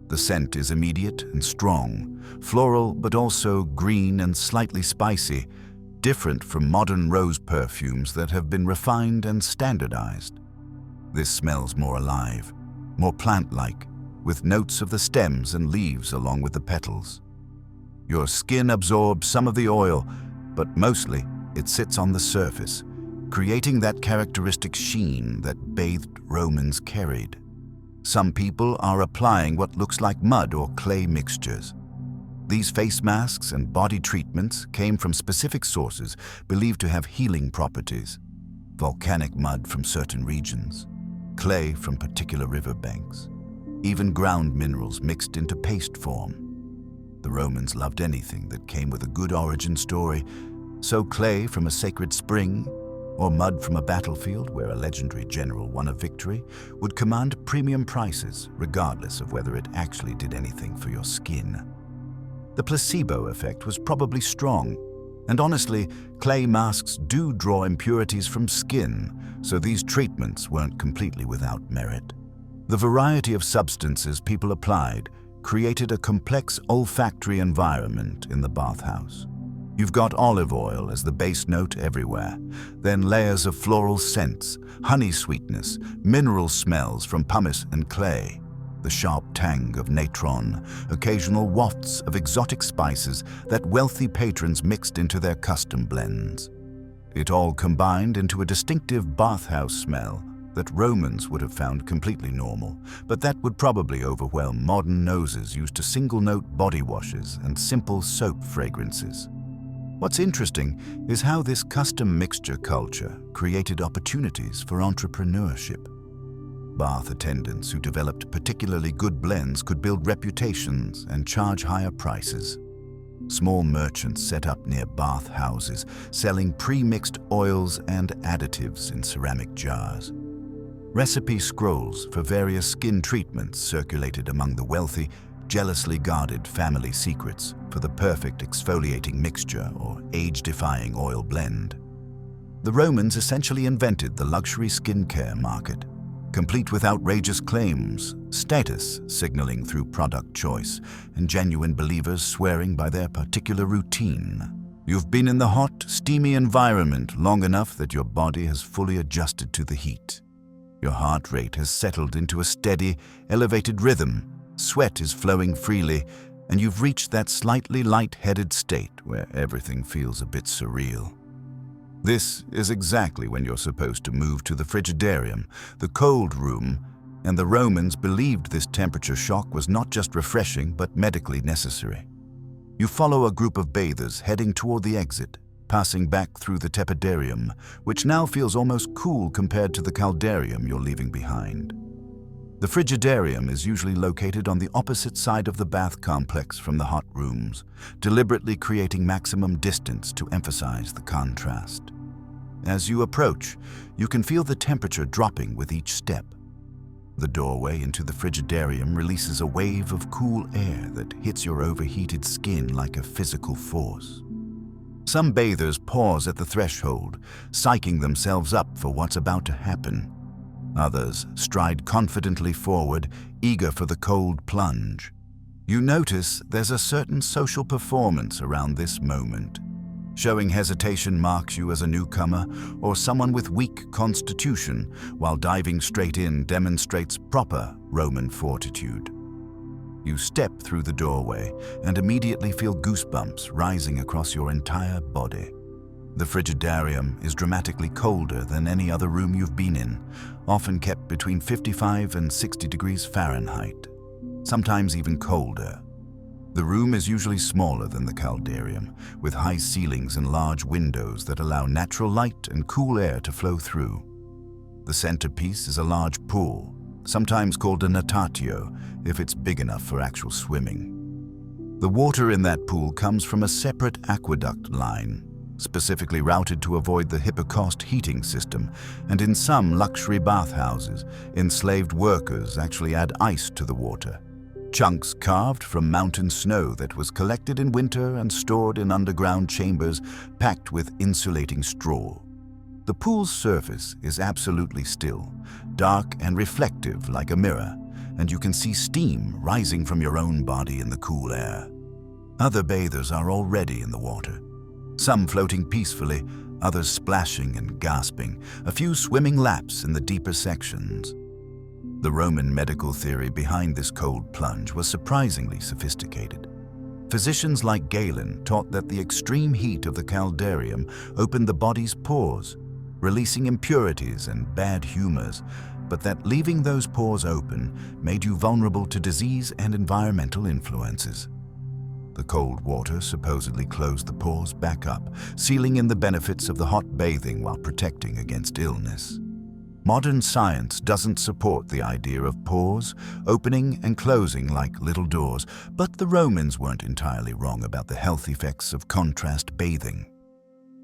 The scent is immediate and strong, floral but also green and slightly spicy, different from modern rose perfumes that have been refined and standardized. This smells more alive, more plant-like, with notes of the stems and leaves along with the petals. Your skin absorbs some of the oil, but mostly it sits on the surface, creating that characteristic sheen that bathed Romans carried. Some people are applying what looks like mud or clay mixtures. These face masks and body treatments came from specific sources believed to have healing properties. Volcanic mud from certain regions, clay from particular riverbanks, even ground minerals mixed into paste form. The Romans loved anything that came with a good origin story, so clay from a sacred spring or mud from a battlefield where a legendary general won a victory would command premium prices regardless of whether it actually did anything for your skin. The placebo effect was probably strong, and honestly, clay masks do draw impurities from skin, so these treatments weren't completely without merit. The variety of substances people applied created a complex olfactory environment in the bathhouse. You've got olive oil as the base note everywhere, then layers of floral scents, honey sweetness, mineral smells from pumice and clay. the sharp tang of natron, occasional wafts of exotic spices that wealthy patrons mixed into their custom blends. It all combined into a distinctive bathhouse smell that Romans would have found completely normal, but that would probably overwhelm modern noses used to single-note body washes and simple soap fragrances. What's interesting is how this custom mixture culture created opportunities for entrepreneurship. Bath attendants who developed particularly good blends could build reputations and charge higher prices. Small merchants set up near bath houses, selling pre-mixed oils and additives in ceramic jars. Recipe scrolls for various skin treatments circulated among the wealthy, jealously guarded family secrets for the perfect exfoliating mixture or age-defying oil blend. The Romans essentially invented the luxury skincare market, complete with outrageous claims, status signaling through product choice, and genuine believers swearing by their particular routine. You've been in the hot, steamy environment long enough that your body has fully adjusted to the heat. Your heart rate has settled into a steady, elevated rhythm, sweat is flowing freely, and you've reached that slightly light-headed state where everything feels a bit surreal. This is exactly when you're supposed to move to the Frigidarium, the cold room, and the Romans believed this temperature shock was not just refreshing but medically necessary. You follow a group of bathers heading toward the exit, passing back through the Tepidarium, which now feels almost cool compared to the Caldarium you're leaving behind. The Frigidarium is usually located on the opposite side of the bath complex from the hot rooms, deliberately creating maximum distance to emphasize the contrast. As you approach, you can feel the temperature dropping with each step. The doorway into the Frigidarium releases a wave of cool air that hits your overheated skin like a physical force. Some bathers pause at the threshold, psyching themselves up for what's about to happen. Others stride confidently forward, eager for the cold plunge. You notice there's a certain social performance around this moment. Showing hesitation marks you as a newcomer or someone with weak constitution, while diving straight in demonstrates proper Roman fortitude. You step through the doorway and immediately feel goosebumps rising across your entire body. The Frigidarium is dramatically colder than any other room you've been in, often kept between 55 and 60 degrees Fahrenheit, sometimes even colder. The room is usually smaller than the Caldarium, with high ceilings and large windows that allow natural light and cool air to flow through. The centerpiece is a large pool, sometimes called a natatio if it's big enough for actual swimming. The water in that pool comes from a separate aqueduct line, specifically routed to avoid the hypocaust heating system, and in some luxury bathhouses, enslaved workers actually add ice to the water. Chunks carved from mountain snow that was collected in winter and stored in underground chambers packed with insulating straw. The pool's surface is absolutely still, dark and reflective like a mirror, and you can see steam rising from your own body in the cool air. Other bathers are already in the water, some floating peacefully, others splashing and gasping, a few swimming laps in the deeper sections. The Roman medical theory behind this cold plunge was surprisingly sophisticated. Physicians like Galen taught that the extreme heat of the Caldarium opened the body's pores, releasing impurities and bad humors, but that leaving those pores open made you vulnerable to disease and environmental influences. The cold water supposedly closed the pores back up, sealing in the benefits of the hot bathing while protecting against illness. Modern science doesn't support the idea of pores opening and closing like little doors, but the Romans weren't entirely wrong about the health effects of contrast bathing.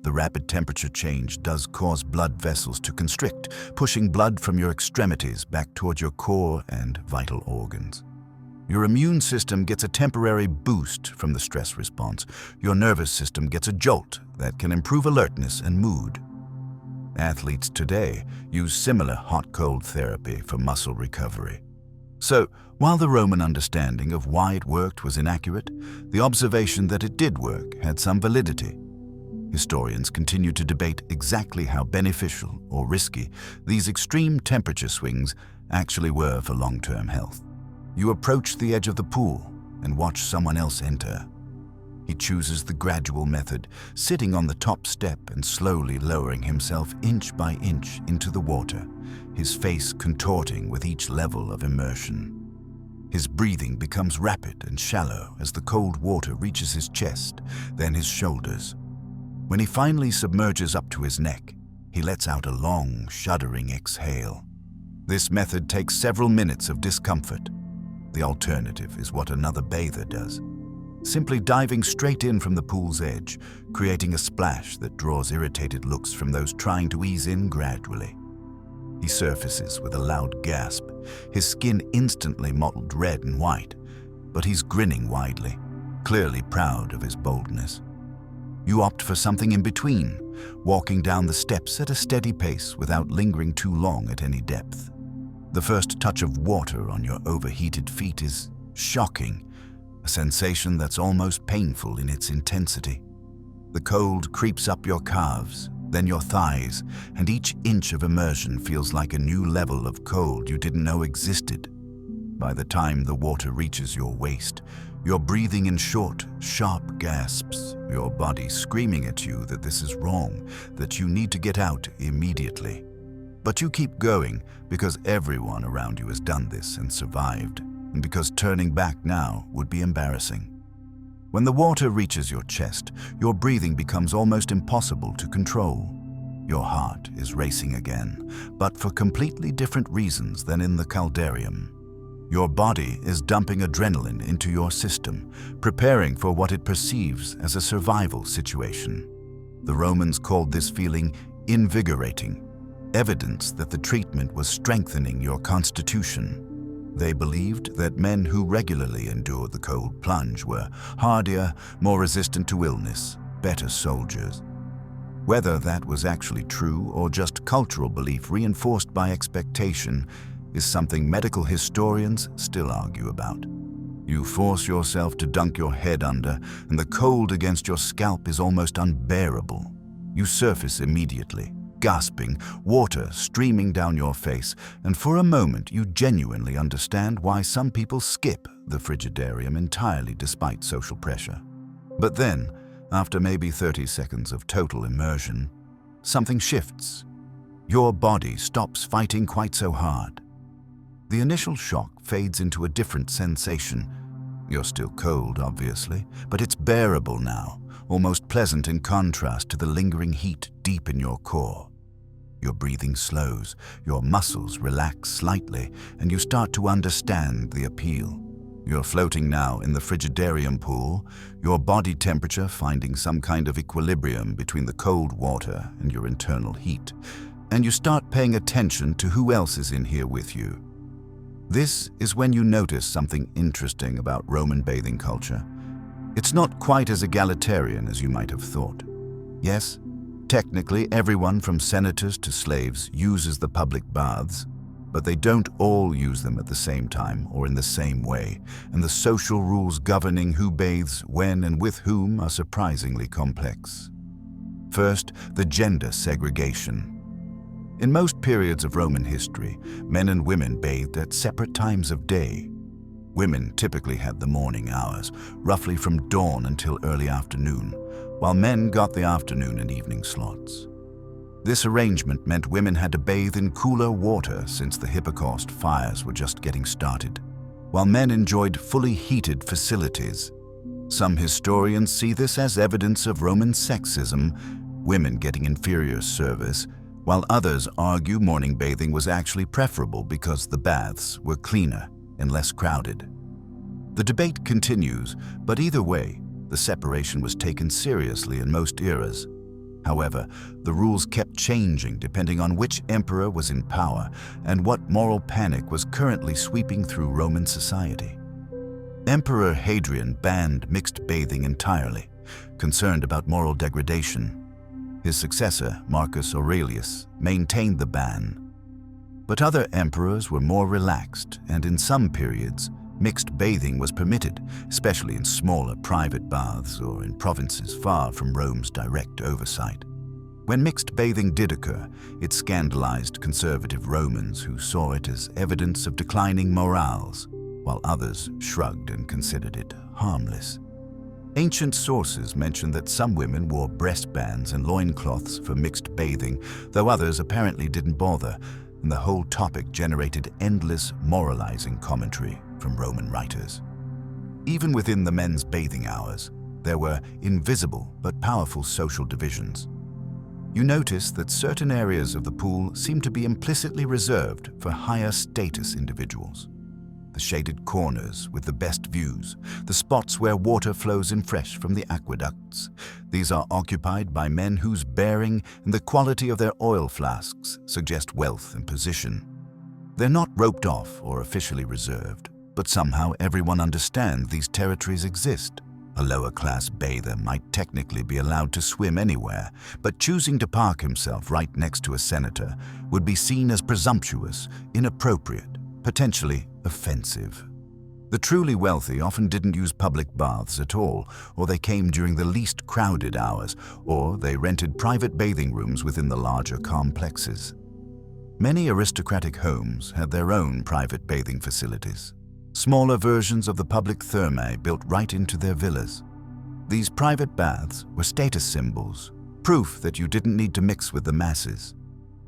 The rapid temperature change does cause blood vessels to constrict, pushing blood from your extremities back toward your core and vital organs. Your immune system gets a temporary boost from the stress response. Your nervous system gets a jolt that can improve alertness and mood. Athletes today use similar hot-cold therapy for muscle recovery. So, while the Roman understanding of why it worked was inaccurate, the observation that it did work had some validity. Historians continue to debate exactly how beneficial or risky these extreme temperature swings actually were for long-term health. You approach the edge of the pool and watch someone else enter. He chooses the gradual method, sitting on the top step and slowly lowering himself inch by inch into the water, his face contorting with each level of immersion. His breathing becomes rapid and shallow as the cold water reaches his chest, then his shoulders. When he finally submerges up to his neck, he lets out a long, shuddering exhale. This method takes several minutes of discomfort. The alternative is what another bather does, simply diving straight in from the pool's edge, creating a splash that draws irritated looks from those trying to ease in gradually. He surfaces with a loud gasp, his skin instantly mottled red and white, but he's grinning widely, clearly proud of his boldness. You opt for something in between, walking down the steps at a steady pace without lingering too long at any depth. The first touch of water on your overheated feet is shocking, a sensation that's almost painful in its intensity. The cold creeps up your calves, then your thighs, and each inch of immersion feels like a new level of cold you didn't know existed. By the time the water reaches your waist, you're breathing in short, sharp gasps, your body screaming at you that this is wrong, that you need to get out immediately. But you keep going because everyone around you has done this and survived, and because turning back now would be embarrassing. When the water reaches your chest, your breathing becomes almost impossible to control. Your heart is racing again, but for completely different reasons than in the Caldarium. Your body is dumping adrenaline into your system, preparing for what it perceives as a survival situation. The Romans called this feeling invigorating, evidence that the treatment was strengthening your constitution. They believed that men who regularly endured the cold plunge were hardier, more resistant to illness, better soldiers. Whether that was actually true or just cultural belief reinforced by expectation is something medical historians still argue about. You force yourself to dunk your head under, and the cold against your scalp is almost unbearable. You surface immediately, gasping, water streaming down your face, and for a moment you genuinely understand why some people skip the Frigidarium entirely despite social pressure. But then, after maybe 30 seconds of total immersion, something shifts. Your body stops fighting quite so hard. The initial shock fades into a different sensation. You're still cold, obviously, but it's bearable now, almost pleasant in contrast to the lingering heat deep in your core. Your breathing slows, your muscles relax slightly, and you start to understand the appeal. You're floating now in the Frigidarium pool, your body temperature finding some kind of equilibrium between the cold water and your internal heat, and you start paying attention to who else is in here with you. This is when you notice something interesting about Roman bathing culture. It's not quite as egalitarian as you might have thought. Yes, technically everyone from senators to slaves uses the public baths, but they don't all use them at the same time or in the same way, and the social rules governing who bathes when and with whom are surprisingly complex. First, the gender segregation. In most periods of Roman history, men and women bathed at separate times of day. Women typically had the morning hours, roughly from dawn until early afternoon, while men got the afternoon and evening slots. This arrangement meant women had to bathe in cooler water since the hypocaust fires were just getting started, while men enjoyed fully heated facilities. Some historians see this as evidence of Roman sexism, women getting inferior service, while others argue morning bathing was actually preferable because the baths were cleaner and less crowded. The debate continues, but either way, the separation was taken seriously in most eras. However, the rules kept changing depending on which emperor was in power and what moral panic was currently sweeping through Roman society. Emperor Hadrian banned mixed bathing entirely, concerned about moral degradation. His successor, Marcus Aurelius, maintained the ban. But other emperors were more relaxed, and in some periods, mixed bathing was permitted, especially in smaller private baths or in provinces far from Rome's direct oversight. When mixed bathing did occur, it scandalized conservative Romans who saw it as evidence of declining morals. while others shrugged and considered it harmless. Ancient sources mention that some women wore breastbands and loincloths for mixed bathing, though others apparently didn't bother, and the whole topic generated endless moralizing commentary from Roman writers. Even within the men's bathing hours, there were invisible but powerful social divisions. You notice that certain areas of the pool seem to be implicitly reserved for higher status individuals. The shaded corners with the best views, the spots where water flows in fresh from the aqueducts. These are occupied by men whose bearing and the quality of their oil flasks suggest wealth and position. They're not roped off or officially reserved, but somehow everyone understands these territories exist. A lower-class bather might technically be allowed to swim anywhere, but choosing to park himself right next to a senator would be seen as presumptuous, inappropriate, potentially offensive. The truly wealthy often didn't use public baths at all, or they came during the least crowded hours, or they rented private bathing rooms within the larger complexes. Many aristocratic homes had their own private bathing facilities, smaller versions of the public thermae built right into their villas. These private baths were status symbols, proof that you didn't need to mix with the masses.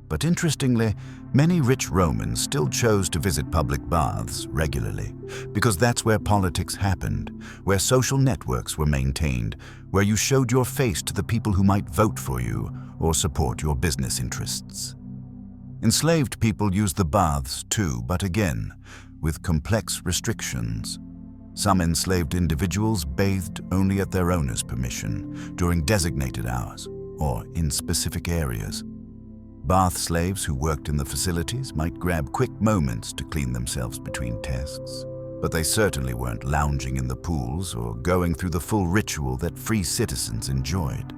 But interestingly, many rich Romans still chose to visit public baths regularly, because that's where politics happened, where social networks were maintained, where you showed your face to the people who might vote for you or support your business interests. Enslaved people used the baths too, but again, with complex restrictions. Some enslaved individuals bathed only at their owner's permission, during designated hours, or in specific areas. Bath slaves who worked in the facilities might grab quick moments to clean themselves between tests, but they certainly weren't lounging in the pools or going through the full ritual that free citizens enjoyed.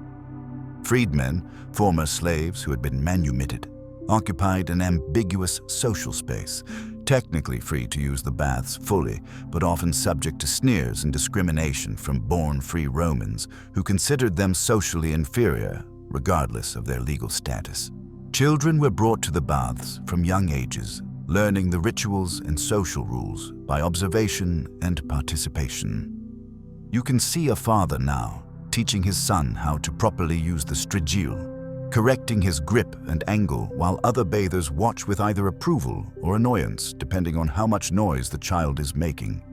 Freedmen, former slaves who had been manumitted, occupied an ambiguous social space, technically free to use the baths fully, but often subject to sneers and discrimination from born-free Romans who considered them socially inferior, regardless of their legal status. Children were brought to the baths from young ages, learning the rituals and social rules by observation and participation. You can see a father now teaching his son how to properly use the Strigil, correcting his grip and angle while other bathers watch with either approval or annoyance depending on how much noise the child is making.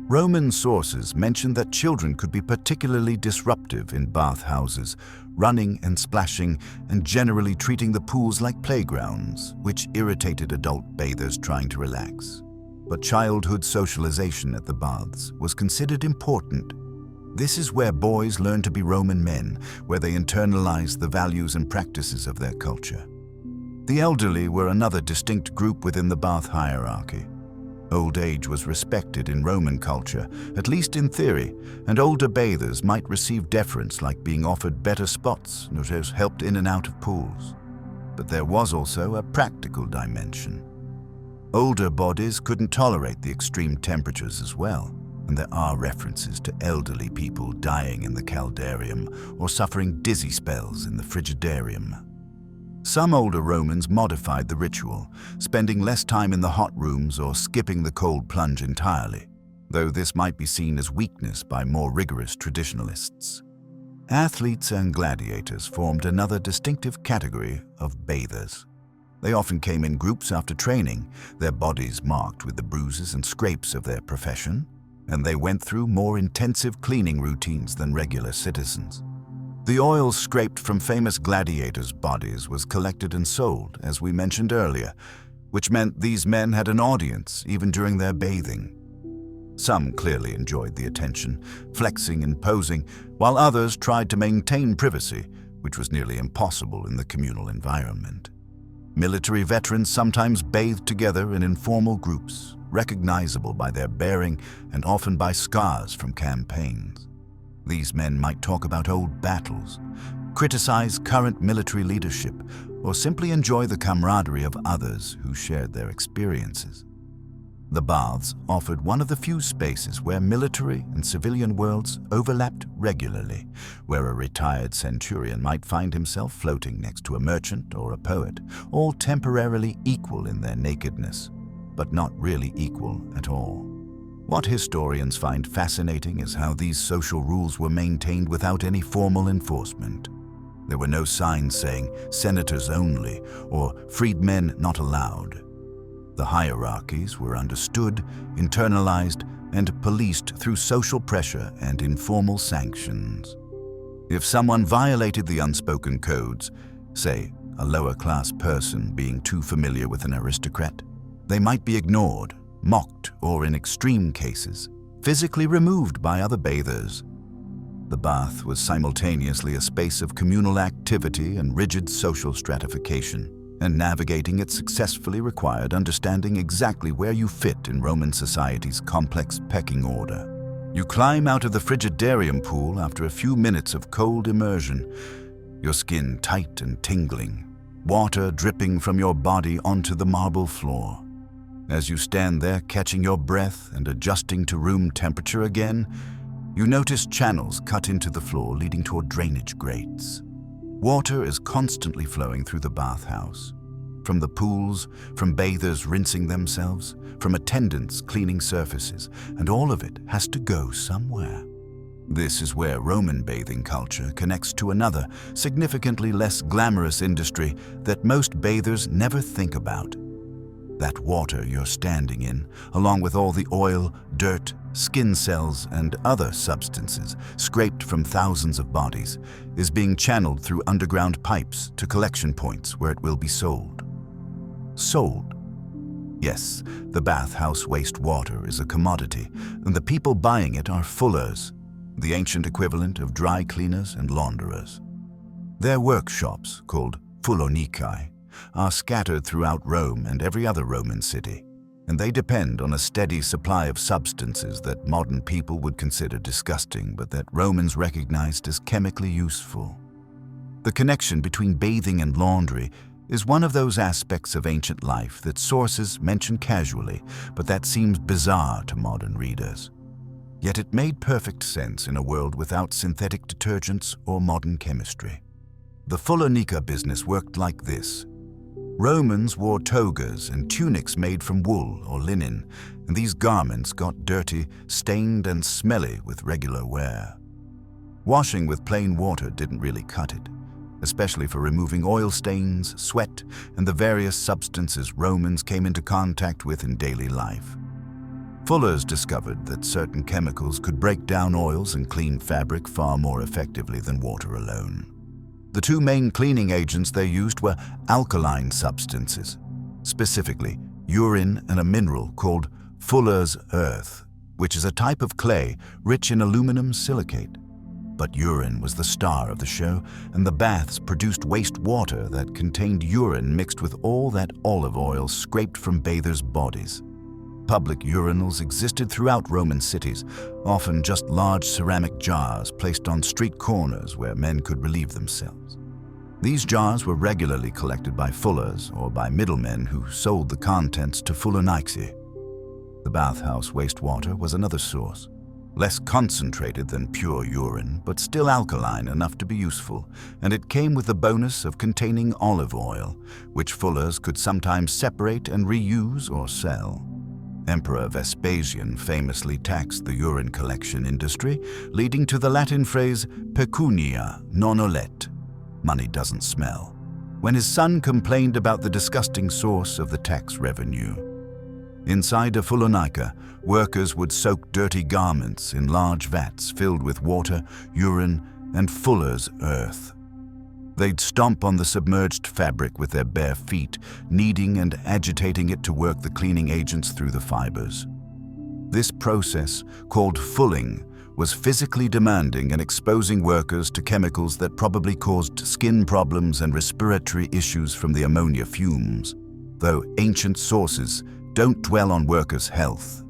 Roman sources mention that children could be particularly disruptive in bathhouses, running and splashing and generally treating the pools like playgrounds, which irritated adult bathers trying to relax. But childhood socialization at the baths was considered important. This is where boys learn to be Roman men, where they internalize the values and practices of their culture. The elderly were another distinct group within the bath hierarchy. Old age was respected in Roman culture, at least in theory, and older bathers might receive deference like being offered better spots or helped in and out of pools. But there was also a practical dimension. Older bodies couldn't tolerate the extreme temperatures as well, and there are references to elderly people dying in the Caldarium or suffering dizzy spells in the Frigidarium. Some older Romans modified the ritual, spending less time in the hot rooms or skipping the cold plunge entirely, though this might be seen as weakness by more rigorous traditionalists. Athletes and gladiators formed another distinctive category of bathers. They often came in groups after training, their bodies marked with the bruises and scrapes of their profession, and they went through more intensive cleaning routines than regular citizens. The oil scraped from famous gladiators' bodies was collected and sold, as we mentioned earlier, which meant these men had an audience even during their bathing. Some clearly enjoyed the attention, flexing and posing, while others tried to maintain privacy, which was nearly impossible in the communal environment. Military veterans sometimes bathed together in informal groups, recognizable by their bearing and often by scars from campaigns. These men might talk about old battles, criticize current military leadership, or simply enjoy the camaraderie of others who shared their experiences. The baths offered one of the few spaces where military and civilian worlds overlapped regularly, where a retired centurion might find himself floating next to a merchant or a poet, all temporarily equal in their nakedness, but not really equal at all. What historians find fascinating is how these social rules were maintained without any formal enforcement. There were no signs saying senators only or freedmen not allowed. The hierarchies were understood, internalized, and policed through social pressure and informal sanctions. If someone violated the unspoken codes, say a lower-class person being too familiar with an aristocrat, they might be ignored, mocked, or in extreme cases, physically removed by other bathers. The bath was simultaneously a space of communal activity and rigid social stratification, and navigating it successfully required understanding exactly where you fit in Roman society's complex pecking order. You climb out of the Frigidarium pool after a few minutes of cold immersion, your skin tight and tingling, water dripping from your body onto the marble floor. As you stand there catching your breath and adjusting to room temperature again, you notice channels cut into the floor leading toward drainage grates. Water is constantly flowing through the bathhouse. From the pools, from bathers rinsing themselves, from attendants cleaning surfaces, and all of it has to go somewhere. This is where Roman bathing culture connects to another, significantly less glamorous industry that most bathers never think about. That water you're standing in, along with all the oil, dirt, skin cells, and other substances scraped from thousands of bodies, is being channeled through underground pipes to collection points where it will be sold. Sold. Yes, the bathhouse wastewater is a commodity, and the people buying it are fullers, the ancient equivalent of dry cleaners and launderers. Their workshops, called fulonicae, are scattered throughout Rome and every other Roman city, and they depend on a steady supply of substances that modern people would consider disgusting, but that Romans recognized as chemically useful. The connection between bathing and laundry is one of those aspects of ancient life that sources mention casually, but that seems bizarre to modern readers. Yet it made perfect sense in a world without synthetic detergents or modern chemistry. The Fulonica business worked like this. Romans wore togas and tunics made from wool or linen, and these garments got dirty, stained, and smelly with regular wear. Washing with plain water didn't really cut it, especially for removing oil stains, sweat, and the various substances Romans came into contact with in daily life. Fullers discovered that certain chemicals could break down oils and clean fabric far more effectively than water alone. The two main cleaning agents they used were alkaline substances, specifically urine and a mineral called fuller's earth, which is a type of clay rich in aluminum silicate. But urine was the star of the show, and the baths produced wastewater that contained urine mixed with all that olive oil scraped from bathers' bodies. Public urinals existed throughout Roman cities, often just large ceramic jars placed on street corners where men could relieve themselves. These jars were regularly collected by fullers or by middlemen who sold the contents to fulonicae. The bathhouse wastewater was another source, less concentrated than pure urine, but still alkaline enough to be useful, and it came with the bonus of containing olive oil, which fullers could sometimes separate and reuse or sell. Emperor Vespasian famously taxed the urine collection industry, leading to the Latin phrase pecunia non olet, money doesn't smell, when his son complained about the disgusting source of the tax revenue. Inside a fulonica, workers would soak dirty garments in large vats filled with water, urine, and fuller's earth. They'd stomp on the submerged fabric with their bare feet, kneading and agitating it to work the cleaning agents through the fibers. This process, called fulling, was physically demanding and exposing workers to chemicals that probably caused skin problems and respiratory issues from the ammonia fumes, though ancient sources don't dwell on workers' health.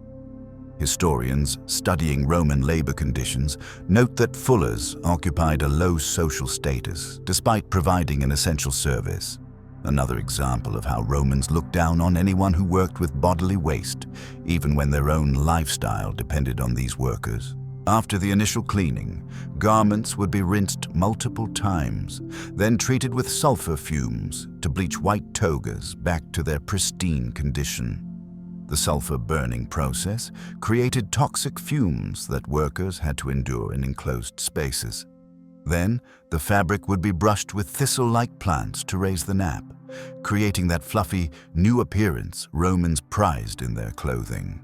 Historians studying Roman labor conditions note that fullers occupied a low social status despite providing an essential service. Another example of how Romans looked down on anyone who worked with bodily waste, even when their own lifestyle depended on these workers. After the initial cleaning, garments would be rinsed multiple times, then treated with sulfur fumes to bleach white togas back to their pristine condition. The The sulfur burning process created toxic fumes that workers had to endure in enclosed spaces. Then, the fabric would be brushed with thistle-like plants to raise the nap, creating that fluffy, new appearance Romans prized in their clothing.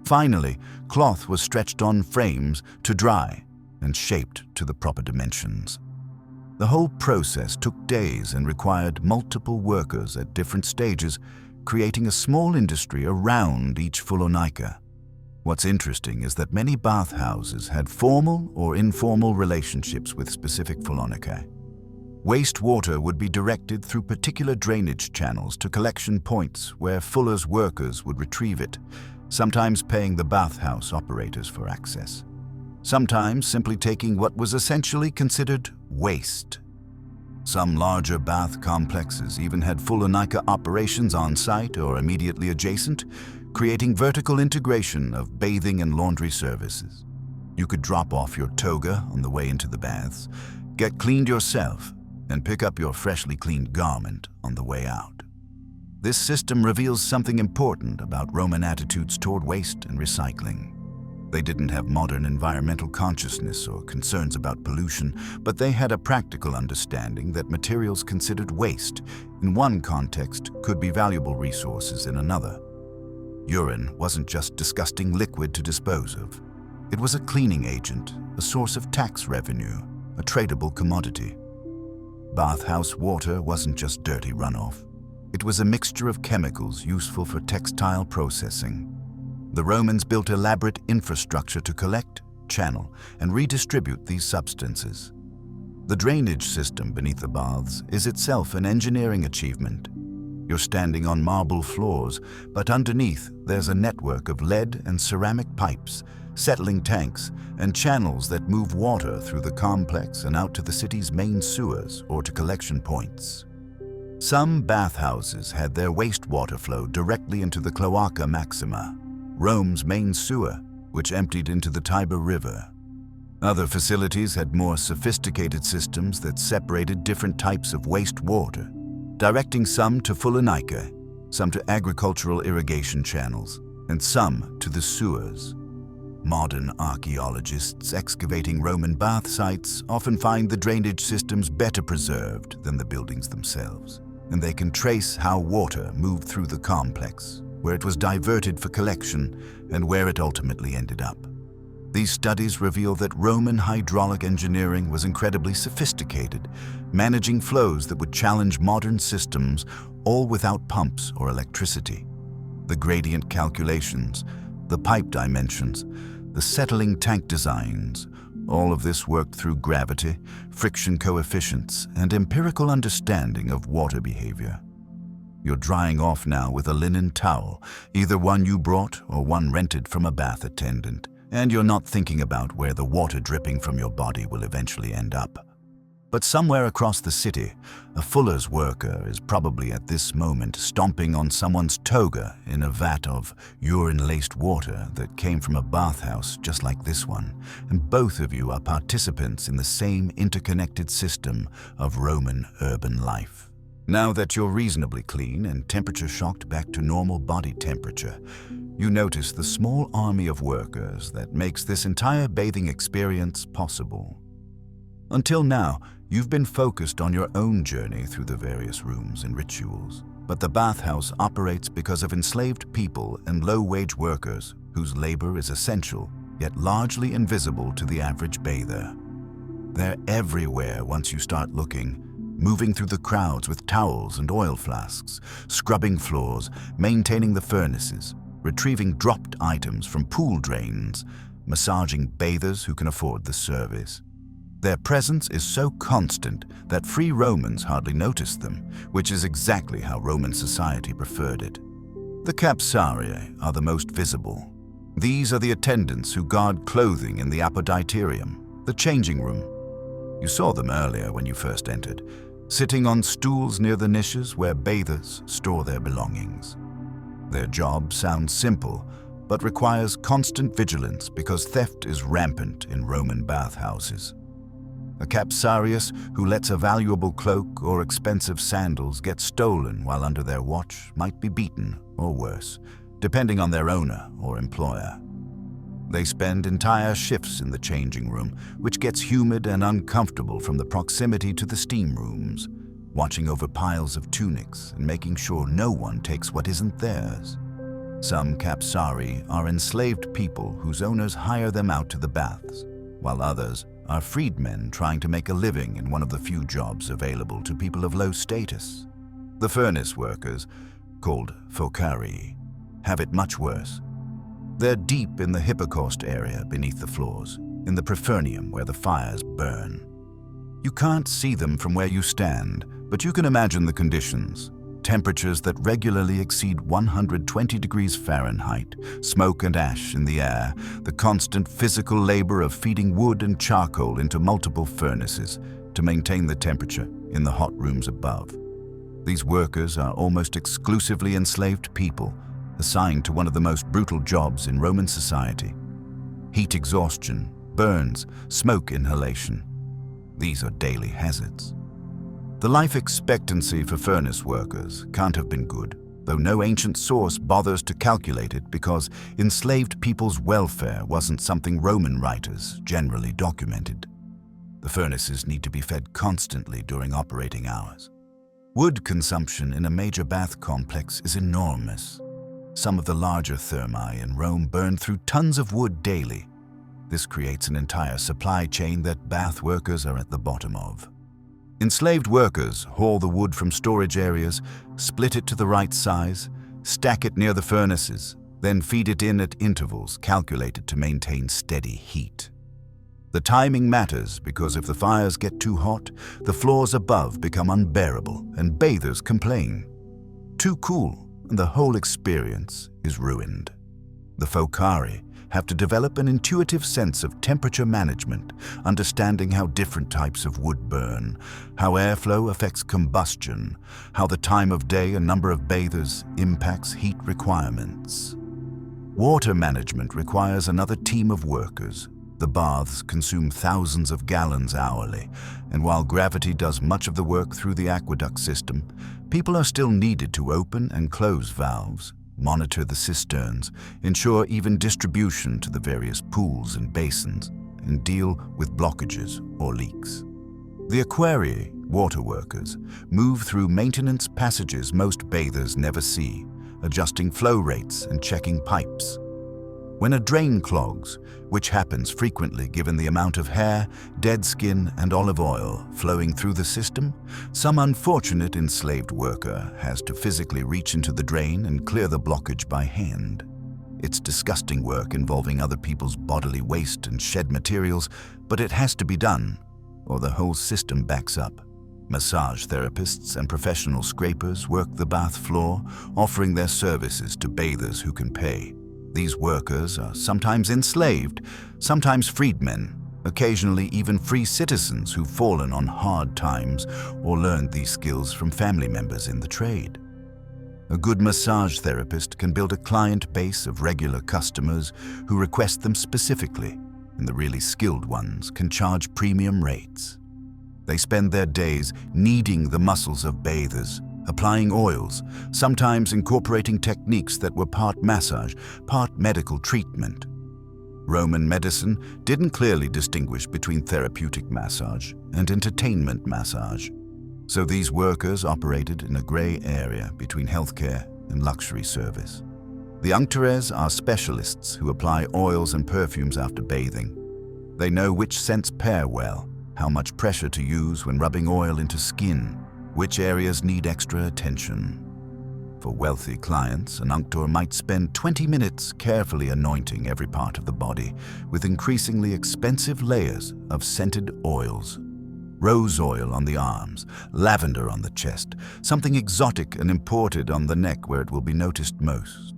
Finally, cloth was stretched on frames to dry and shaped to the proper dimensions. The whole process took days and required multiple workers at different stages, creating a small industry around each Volcanic. What's interesting is that many bathhouses had formal or informal relationships with specific Volcanic. Wastewater would be directed through particular drainage channels to collection points where fuller's workers would retrieve it, sometimes paying the bathhouse operators for access. Sometimes simply taking what was essentially considered waste. Some larger bath complexes even had Volcanic operations on site or immediately adjacent, creating vertical integration of bathing and laundry services. You could drop off your toga on the way into the baths, get cleaned yourself, and pick up your freshly cleaned garment on the way out. This system reveals something important about Roman attitudes toward waste and recycling. They didn't have modern environmental consciousness or concerns about pollution, but they had a practical understanding that materials considered waste in one context could be valuable resources in another. Urine wasn't just disgusting liquid to dispose of. It was a cleaning agent, a source of tax revenue, a tradable commodity. Bathhouse water wasn't just dirty runoff. It was a mixture of chemicals useful for textile processing. The Romans built elaborate infrastructure to collect, channel, and redistribute these substances. The drainage system beneath the baths is itself an engineering achievement. You're standing on marble floors, but underneath there's a network of lead and ceramic pipes, settling tanks, and channels that move water through the complex and out to the city's main sewers or to collection points. Some bathhouses had their wastewater flow directly into the Cloaca Maxima, Rome's main sewer, which emptied into the Tiber River. Other facilities had more sophisticated systems that separated different types of wastewater, directing some to Volcanic, some to agricultural irrigation channels, and some to the sewers. Modern archaeologists excavating Roman bath sites often find the drainage systems better preserved than the buildings themselves, and they can trace how water moved through the complex, where it was diverted for collection, and where it ultimately ended up. These studies reveal that Roman hydraulic engineering was incredibly sophisticated, managing flows that would challenge modern systems, all without pumps or electricity. The gradient calculations, the pipe dimensions, the settling tank designs, all of this worked through gravity, friction coefficients, and empirical understanding of water behavior. You're drying off now with a linen towel, either one you brought or one rented from a bath attendant, and you're not thinking about where the water dripping from your body will eventually end up. But somewhere across the city, a fuller's worker is probably at this moment stomping on someone's toga in a vat of urine-laced water that came from a bathhouse just like this one, and both of you are participants in the same interconnected system of Roman urban life. Now that you're reasonably clean and temperature-shocked back to normal body temperature, you notice the small army of workers that makes this entire bathing experience possible. Until now, you've been focused on your own journey through the various rooms and rituals, but the bathhouse operates because of enslaved people and low-wage workers whose labor is essential, yet largely invisible to the average bather. They're everywhere once you start looking, moving through the crowds with towels and oil flasks, scrubbing floors, maintaining the furnaces, retrieving dropped items from pool drains, massaging bathers who can afford the service. Their presence is so constant that free Romans hardly notice them, which is exactly how Roman society preferred it. The capsariae are the most visible. These are the attendants who guard clothing in the apoditerium, the changing room. You saw them earlier when you first entered, sitting on stools near the niches where bathers store their belongings. Their job sounds simple, but requires constant vigilance because theft is rampant in Roman bathhouses. A capsarius who lets a valuable cloak or expensive sandals get stolen while under their watch might be beaten or worse, depending on their owner or employer. They spend entire shifts in the changing room, which gets humid and uncomfortable from the proximity to the steam rooms, watching over piles of tunics and making sure no one takes what isn't theirs. Some Capsari are enslaved people whose owners hire them out to the baths, while others are freedmen trying to make a living in one of the few jobs available to people of low status. The furnace workers, called focari, have it much worse. They're deep in the hypocaust area beneath the floors, in the Perfume where the fires burn. You can't see them from where you stand, but you can imagine the conditions. Temperatures that regularly exceed 120 degrees Fahrenheit, smoke and ash in the air, the constant physical labor of feeding wood and charcoal into multiple furnaces to maintain the temperature in the hot rooms above. These workers are almost exclusively enslaved people, assigned to one of the most brutal jobs in Roman society. Heat exhaustion, burns, smoke inhalation. These are daily hazards. The life expectancy for furnace workers can't have been good, though no ancient source bothers to calculate it because enslaved people's welfare wasn't something Roman writers generally documented. The furnaces need to be fed constantly during operating hours. Wood consumption in a major bath complex is enormous. Some of the larger thermae in Rome burn through tons of wood daily. This creates an entire supply chain that bath workers are at the bottom of. Enslaved workers haul the wood from storage areas, split it to the right size, stack it near the furnaces, then feed it in at intervals calculated to maintain steady heat. The timing matters because if the fires get too hot, the floors above become unbearable and bathers complain. Too cool, and the whole experience is ruined. The focari have to develop an intuitive sense of temperature management, understanding how different types of wood burn, how airflow affects combustion, how the time of day and number of bathers impacts heat requirements. Water management requires another team of workers. The baths consume thousands of gallons hourly, and while gravity does much of the work through the aqueduct system, people are still needed to open and close valves, monitor the cisterns, ensure even distribution to the various pools and basins, and deal with blockages or leaks. The aquarii, water workers, move through maintenance passages most bathers never see, adjusting flow rates and checking pipes. When a drain clogs, which happens frequently given the amount of hair, dead skin, and olive oil flowing through the system, some unfortunate enslaved worker has to physically reach into the drain and clear the blockage by hand. It's disgusting work involving other people's bodily waste and shed materials, but it has to be done, or the whole system backs up. Massage therapists and professional scrapers work the bath floor, offering their services to bathers who can pay. These workers are sometimes enslaved, sometimes freedmen, occasionally even free citizens who've fallen on hard times or learned these skills from family members in the trade. A good massage therapist can build a client base of regular customers who request them specifically, and the really skilled ones can charge premium rates. They spend their days kneading the muscles of bathers, applying oils, sometimes incorporating techniques that were part massage, part medical treatment. Roman medicine didn't clearly distinguish between therapeutic massage and entertainment massage, so these workers operated in a gray area between healthcare and luxury service. The unctores are specialists who apply oils and perfumes after bathing. They know which scents pair well, how much pressure to use when rubbing oil into skin, which areas need extra attention. For wealthy clients, an unctor might spend 20 minutes carefully anointing every part of the body with increasingly expensive layers of scented oils. Rose oil on the arms, lavender on the chest, something exotic and imported on the neck where it will be noticed most.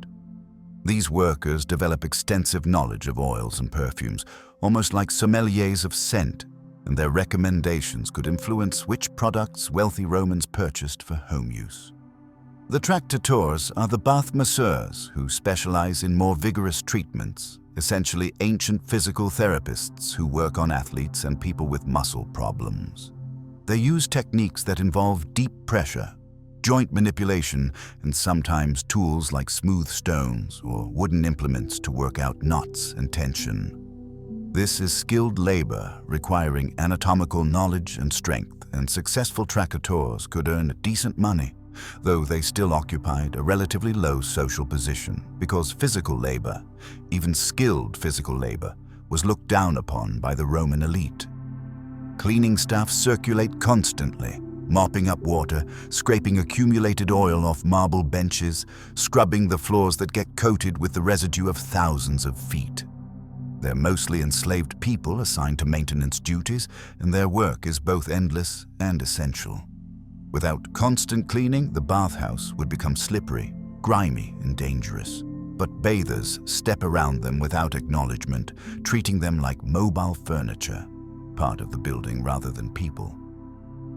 These workers develop extensive knowledge of oils and perfumes, almost like sommeliers of scent, and their recommendations could influence which products wealthy Romans purchased for home use. The tractatores are the bath masseurs who specialize in more vigorous treatments, essentially ancient physical therapists who work on athletes and people with muscle problems. They use techniques that involve deep pressure, joint manipulation, and sometimes tools like smooth stones or wooden implements to work out knots and tension. This is skilled labor requiring anatomical knowledge and strength, and successful tractors could earn decent money, though they still occupied a relatively low social position because physical labor, even skilled physical labor, was looked down upon by the Roman elite. Cleaning staff circulate constantly, mopping up water, scraping accumulated oil off marble benches, scrubbing the floors that get coated with the residue of thousands of feet. They're mostly enslaved people assigned to maintenance duties, and their work is both endless and essential. Without constant cleaning, the bathhouse would become slippery, grimy, and dangerous. But bathers step around them without acknowledgement, treating them like mobile furniture, part of the building rather than people.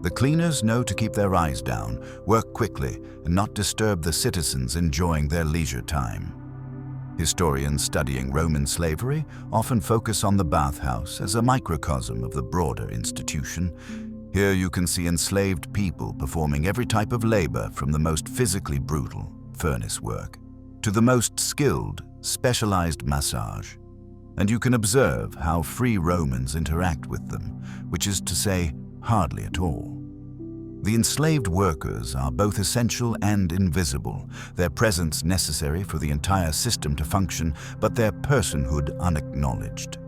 The cleaners know to keep their eyes down, work quickly, and not disturb the citizens enjoying their leisure time. Historians studying Roman slavery often focus on the bathhouse as a microcosm of the broader institution. Here you can see enslaved people performing every type of labor, from the most physically brutal, furnace work, to the most skilled, specialized massage. And you can observe how free Romans interact with them, which is to say, hardly at all. The enslaved workers are both essential and invisible, their presence necessary for the entire system to function, but their personhood unacknowledged.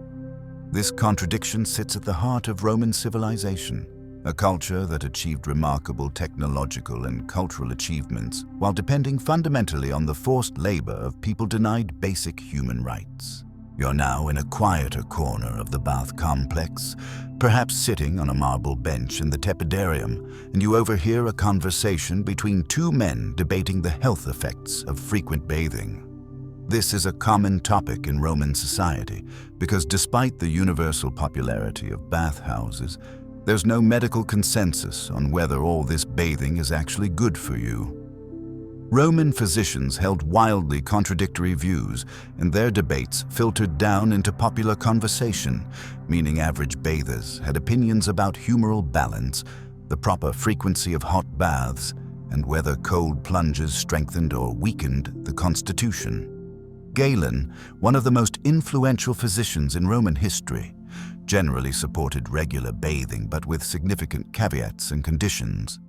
This contradiction sits at the heart of Roman civilization, a culture that achieved remarkable technological and cultural achievements while depending fundamentally on the forced labor of people denied basic human rights. You're now in a quieter corner of the bath complex, perhaps sitting on a marble bench in the tepidarium, and you overhear a conversation between two men debating the health effects of frequent bathing. This is a common topic in Roman society because despite the universal popularity of bathhouses, there's no medical consensus on whether all this bathing is actually good for you. Roman physicians held wildly contradictory views, and their debates filtered down into popular conversation, meaning average bathers had opinions about humoral balance, the proper frequency of hot baths, and whether cold plunges strengthened or weakened the constitution. Galen, one of the most influential physicians in Roman history, generally supported regular bathing but with significant caveats and conditions.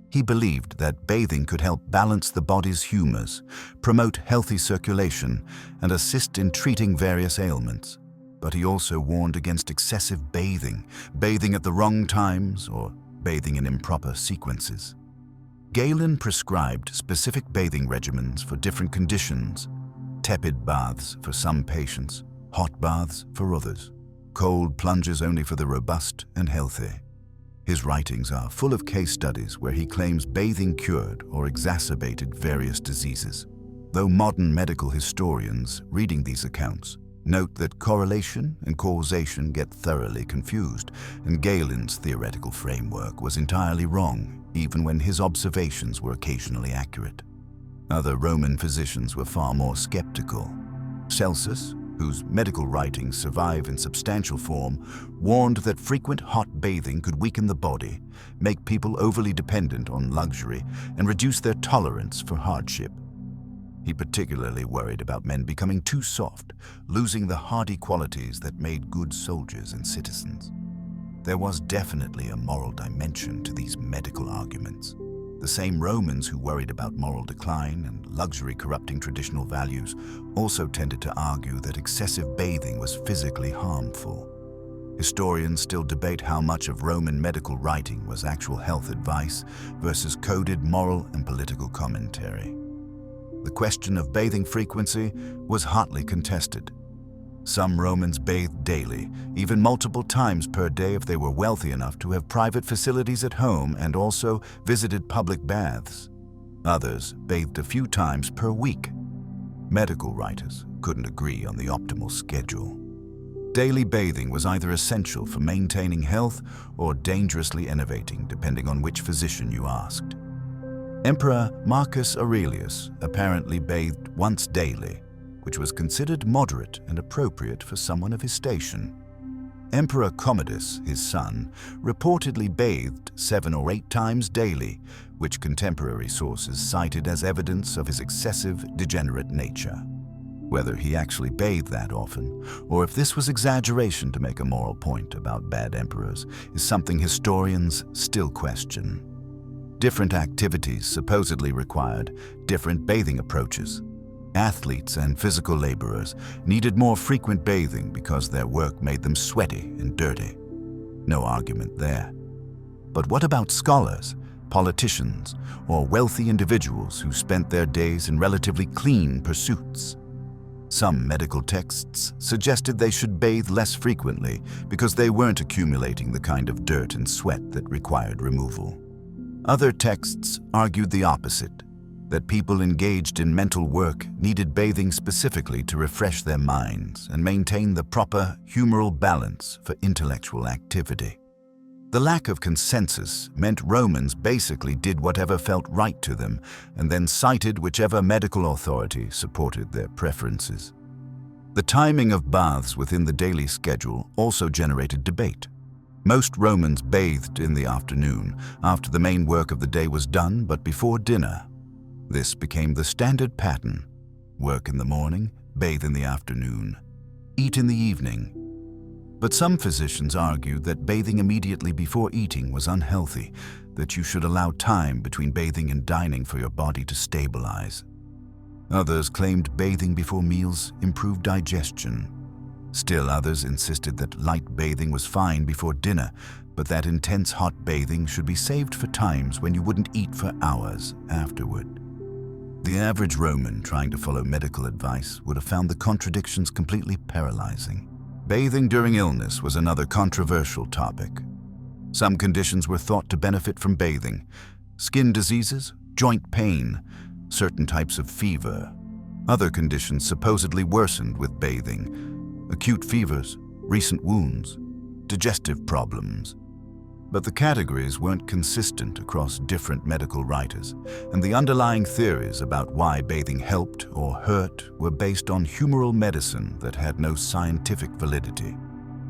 He believed that bathing could help balance the body's humors, promote healthy circulation, and assist in treating various ailments. But he also warned against excessive bathing, bathing at the wrong times, or bathing in improper sequences. Galen prescribed specific bathing regimens for different conditions: tepid baths for some patients, hot baths for others, cold plunges only for the robust and healthy. His writings are full of case studies where he claims bathing cured or exacerbated various diseases, though modern medical historians reading these accounts note that correlation and causation get thoroughly confused, and Galen's theoretical framework was entirely wrong, even when his observations were occasionally accurate. Other Roman physicians were far more skeptical. Celsus, whose medical writings survive in substantial form, warned that frequent hot bathing could weaken the body, make people overly dependent on luxury, and reduce their tolerance for hardship. He particularly worried about men becoming too soft, losing the hardy qualities that made good soldiers and citizens. There was definitely a moral dimension to these medical arguments. The same Romans who worried about moral decline and luxury corrupting traditional values also tended to argue that excessive bathing was physically harmful. Historians still debate how much of Roman medical writing was actual health advice versus coded moral and political commentary. The question of bathing frequency was hotly contested. Some Romans bathed daily, even multiple times per day if they were wealthy enough to have private facilities at home and also visited public baths. Others bathed a few times per week. Medical writers couldn't agree on the optimal schedule. Daily bathing was either essential for maintaining health or dangerously enervating, depending on which physician you asked. Emperor Marcus Aurelius apparently bathed once daily, which was considered moderate and appropriate for someone of his station. Emperor Commodus, his son, reportedly bathed 7 or 8 times daily, which contemporary sources cited as evidence of his excessive, degenerate nature. Whether he actually bathed that often, or if this was exaggeration to make a moral point about bad emperors, is something historians still question. Different activities supposedly required different bathing approaches. Athletes and physical laborers needed more frequent bathing because their work made them sweaty and dirty. No argument there. But what about scholars, politicians, or wealthy individuals who spent their days in relatively clean pursuits? Some medical texts suggested they should bathe less frequently because they weren't accumulating the kind of dirt and sweat that required removal. Other texts argued the opposite, that people engaged in mental work needed bathing specifically to refresh their minds and maintain the proper humoral balance for intellectual activity. The lack of consensus meant Romans basically did whatever felt right to them and then cited whichever medical authority supported their preferences. The timing of baths within the daily schedule also generated debate. Most Romans bathed in the afternoon, after the main work of the day was done, but before dinner. This became the standard pattern: work in the morning, bathe in the afternoon, eat in the evening. But some physicians argued that bathing immediately before eating was unhealthy, that you should allow time between bathing and dining for your body to stabilize. Others claimed bathing before meals improved digestion. Still others insisted that light bathing was fine before dinner, but that intense hot bathing should be saved for times when you wouldn't eat for hours afterward. The average Roman trying to follow medical advice would have found the contradictions completely paralyzing. Bathing during illness was another controversial topic. Some conditions were thought to benefit from bathing: skin diseases, joint pain, certain types of fever. Other conditions supposedly worsened with bathing: acute fevers, recent wounds, digestive problems. But the categories weren't consistent across different medical writers, and the underlying theories about why bathing helped or hurt were based on humoral medicine that had no scientific validity.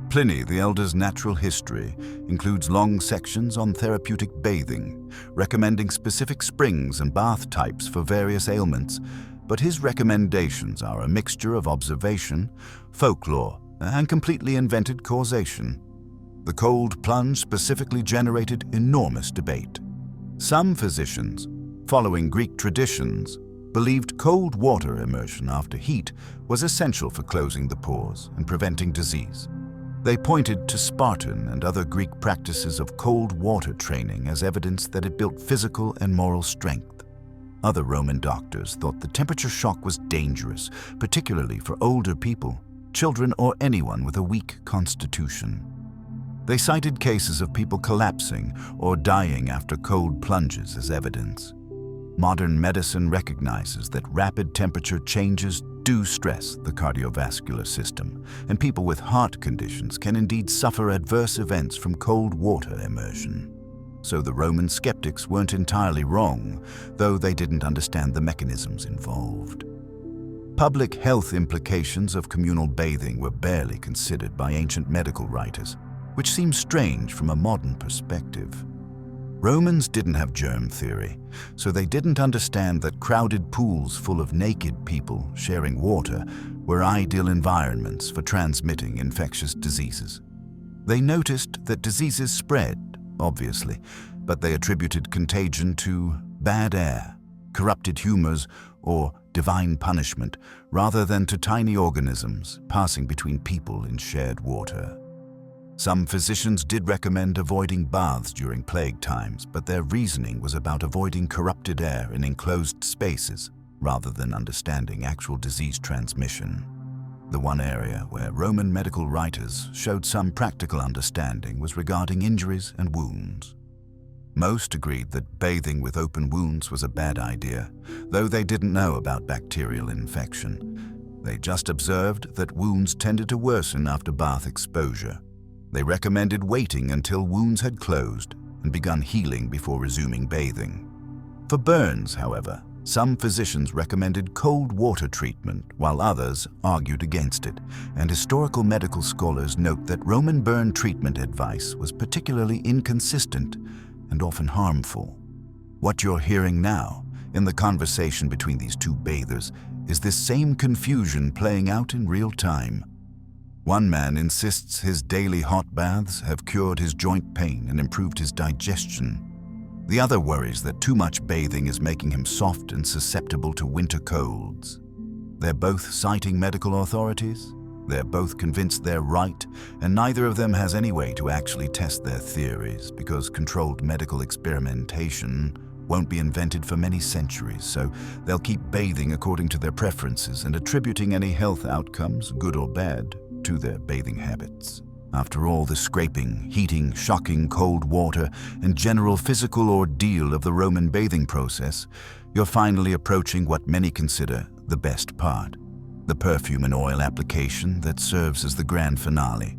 Pliny the Elder's Natural History includes long sections on therapeutic bathing, recommending specific springs and bath types for various ailments, but his recommendations are a mixture of observation, folklore, and completely invented causation. The cold plunge specifically generated enormous debate. Some physicians, following Greek traditions, believed cold water immersion after heat was essential for closing the pores and preventing disease. They pointed to Spartan and other Greek practices of cold water training as evidence that it built physical and moral strength. Other Roman doctors thought the temperature shock was dangerous, particularly for older people, children, or anyone with a weak constitution. They cited cases of people collapsing or dying after cold plunges as evidence. Modern medicine recognizes that rapid temperature changes do stress the cardiovascular system, and people with heart conditions can indeed suffer adverse events from cold water immersion. So the Roman skeptics weren't entirely wrong, though they didn't understand the mechanisms involved. Public health implications of communal bathing were barely considered by ancient medical writers, which seems strange from a modern perspective. Romans didn't have germ theory, so they didn't understand that crowded pools full of naked people sharing water were ideal environments for transmitting infectious diseases. They noticed that diseases spread, obviously, but they attributed contagion to bad air, corrupted humors, or divine punishment, rather than to tiny organisms passing between people in shared water. Some physicians did recommend avoiding baths during plague times, but their reasoning was about avoiding corrupted air in enclosed spaces, rather than understanding actual disease transmission. The one area where Roman medical writers showed some practical understanding was regarding injuries and wounds. Most agreed that bathing with open wounds was a bad idea, though they didn't know about bacterial infection. They just observed that wounds tended to worsen after bath exposure. They recommended waiting until wounds had closed and begun healing before resuming bathing. For burns, however, Some physicians recommended cold water treatment, while others argued against it, and historical medical scholars note that Roman burn treatment advice was particularly inconsistent and often harmful. What you're hearing now, in the conversation between these two bathers, is this same confusion playing out in real time. One man insists his daily hot baths have cured his joint pain and improved his digestion. The other worries that too much bathing is making him soft and susceptible to winter colds. They're both citing medical authorities, they're both convinced they're right, and neither of them has any way to actually test their theories because controlled medical experimentation won't be invented for many centuries, so they'll keep bathing according to their preferences and attributing any health outcomes, good or bad, to their bathing habits. After all the scraping, heating, shocking cold water, and general physical ordeal of the Roman bathing process, you're finally approaching what many consider the best part, the perfume and oil application that serves as the grand finale.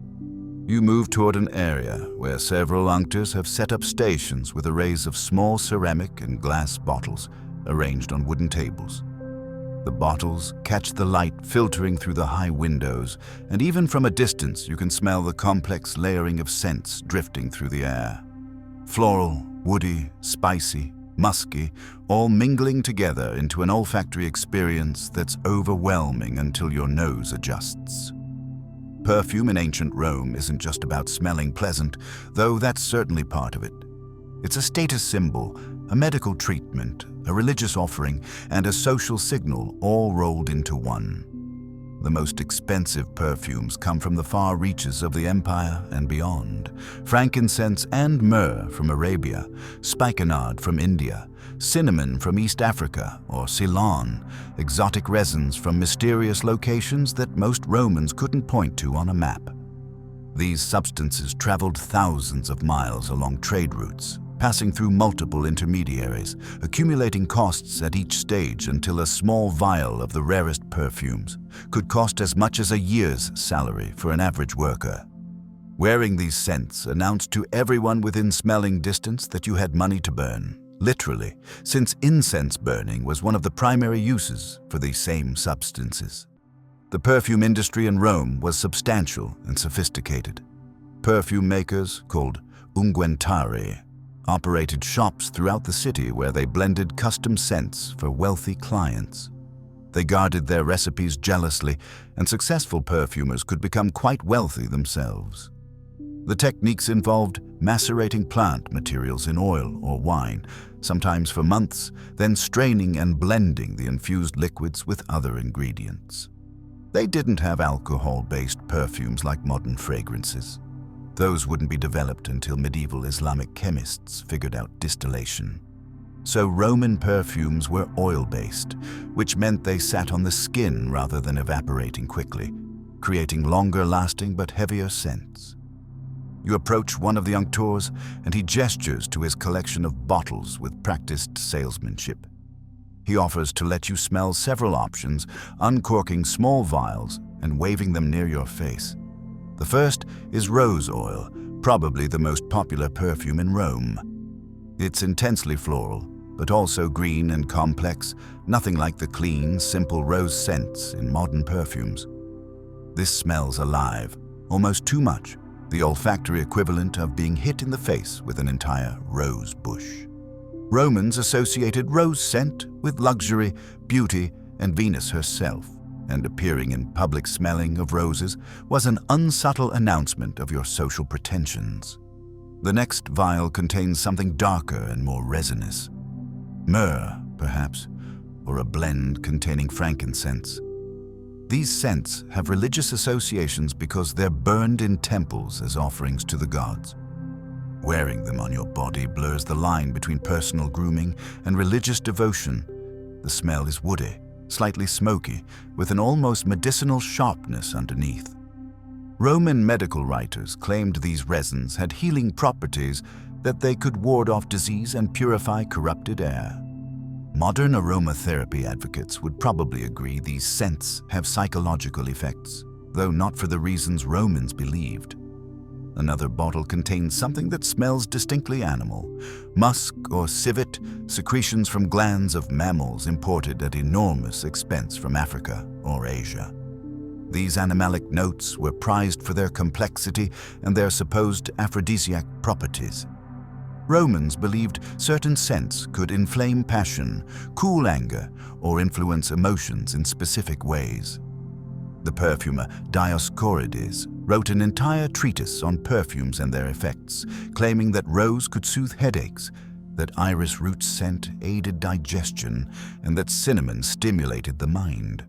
You move toward an area where several unctors have set up stations with arrays of small ceramic and glass bottles arranged on wooden tables. The bottles catch the light filtering through the high windows, and even from a distance you can smell the complex layering of scents drifting through the air. Floral, woody, spicy, musky, all mingling together into an olfactory experience that's overwhelming until your nose adjusts. Perfume in ancient Rome isn't just about smelling pleasant, though that's certainly part of it. It's a status symbol, a medical treatment, a religious offering, and a social signal all rolled into one. The most expensive perfumes come from the far reaches of the empire and beyond. Frankincense and myrrh from Arabia, spikenard from India, cinnamon from East Africa or Ceylon, exotic resins from mysterious locations that most Romans couldn't point to on a map. These substances traveled thousands of miles along trade routes, passing through multiple intermediaries, accumulating costs at each stage until a small vial of the rarest perfumes could cost as much as a year's salary for an average worker. Wearing these scents announced to everyone within smelling distance that you had money to burn, literally, since incense burning was one of the primary uses for these same substances. The perfume industry in Rome was substantial and sophisticated. Perfume makers, called unguentarii, operated shops throughout the city where they blended custom scents for wealthy clients. They guarded their recipes jealously, and successful perfumers could become quite wealthy themselves. The techniques involved macerating plant materials in oil or wine, sometimes for months, then straining and blending the infused liquids with other ingredients. They didn't have alcohol-based perfumes like modern fragrances. Those wouldn't be developed until medieval Islamic chemists figured out distillation. So Roman perfumes were oil-based, which meant they sat on the skin rather than evaporating quickly, creating longer-lasting but heavier scents. You approach one of the unctors, and he gestures to his collection of bottles with practiced salesmanship. He offers to let you smell several options, uncorking small vials and waving them near your face. The first is rose oil, probably the most popular perfume in Rome. It's intensely floral, but also green and complex, nothing like the clean, simple rose scents in modern perfumes. This smells alive, almost too much, the olfactory equivalent of being hit in the face with an entire rose bush. Romans associated rose scent with luxury, beauty, and Venus herself, and appearing in public smelling of roses was an unsubtle announcement of your social pretensions. The next vial contains something darker and more resinous. Myrrh, perhaps, or a blend containing frankincense. These scents have religious associations because they're burned in temples as offerings to the gods. Wearing them on your body blurs the line between personal grooming and religious devotion. The smell is woody, slightly smoky, with an almost medicinal sharpness underneath. Roman medical writers claimed these resins had healing properties, that they could ward off disease and purify corrupted air. Modern aromatherapy advocates would probably agree these scents have psychological effects, though not for the reasons Romans believed. Another bottle contains something that smells distinctly animal. Musk or civet, secretions from glands of mammals imported at enormous expense from Africa or Asia. These animalic notes were prized for their complexity and their supposed aphrodisiac properties. Romans believed certain scents could inflame passion, cool anger, or influence emotions in specific ways. The perfumer Dioscorides wrote an entire treatise on perfumes and their effects, claiming that rose could soothe headaches, that iris root scent aided digestion, and that cinnamon stimulated the mind.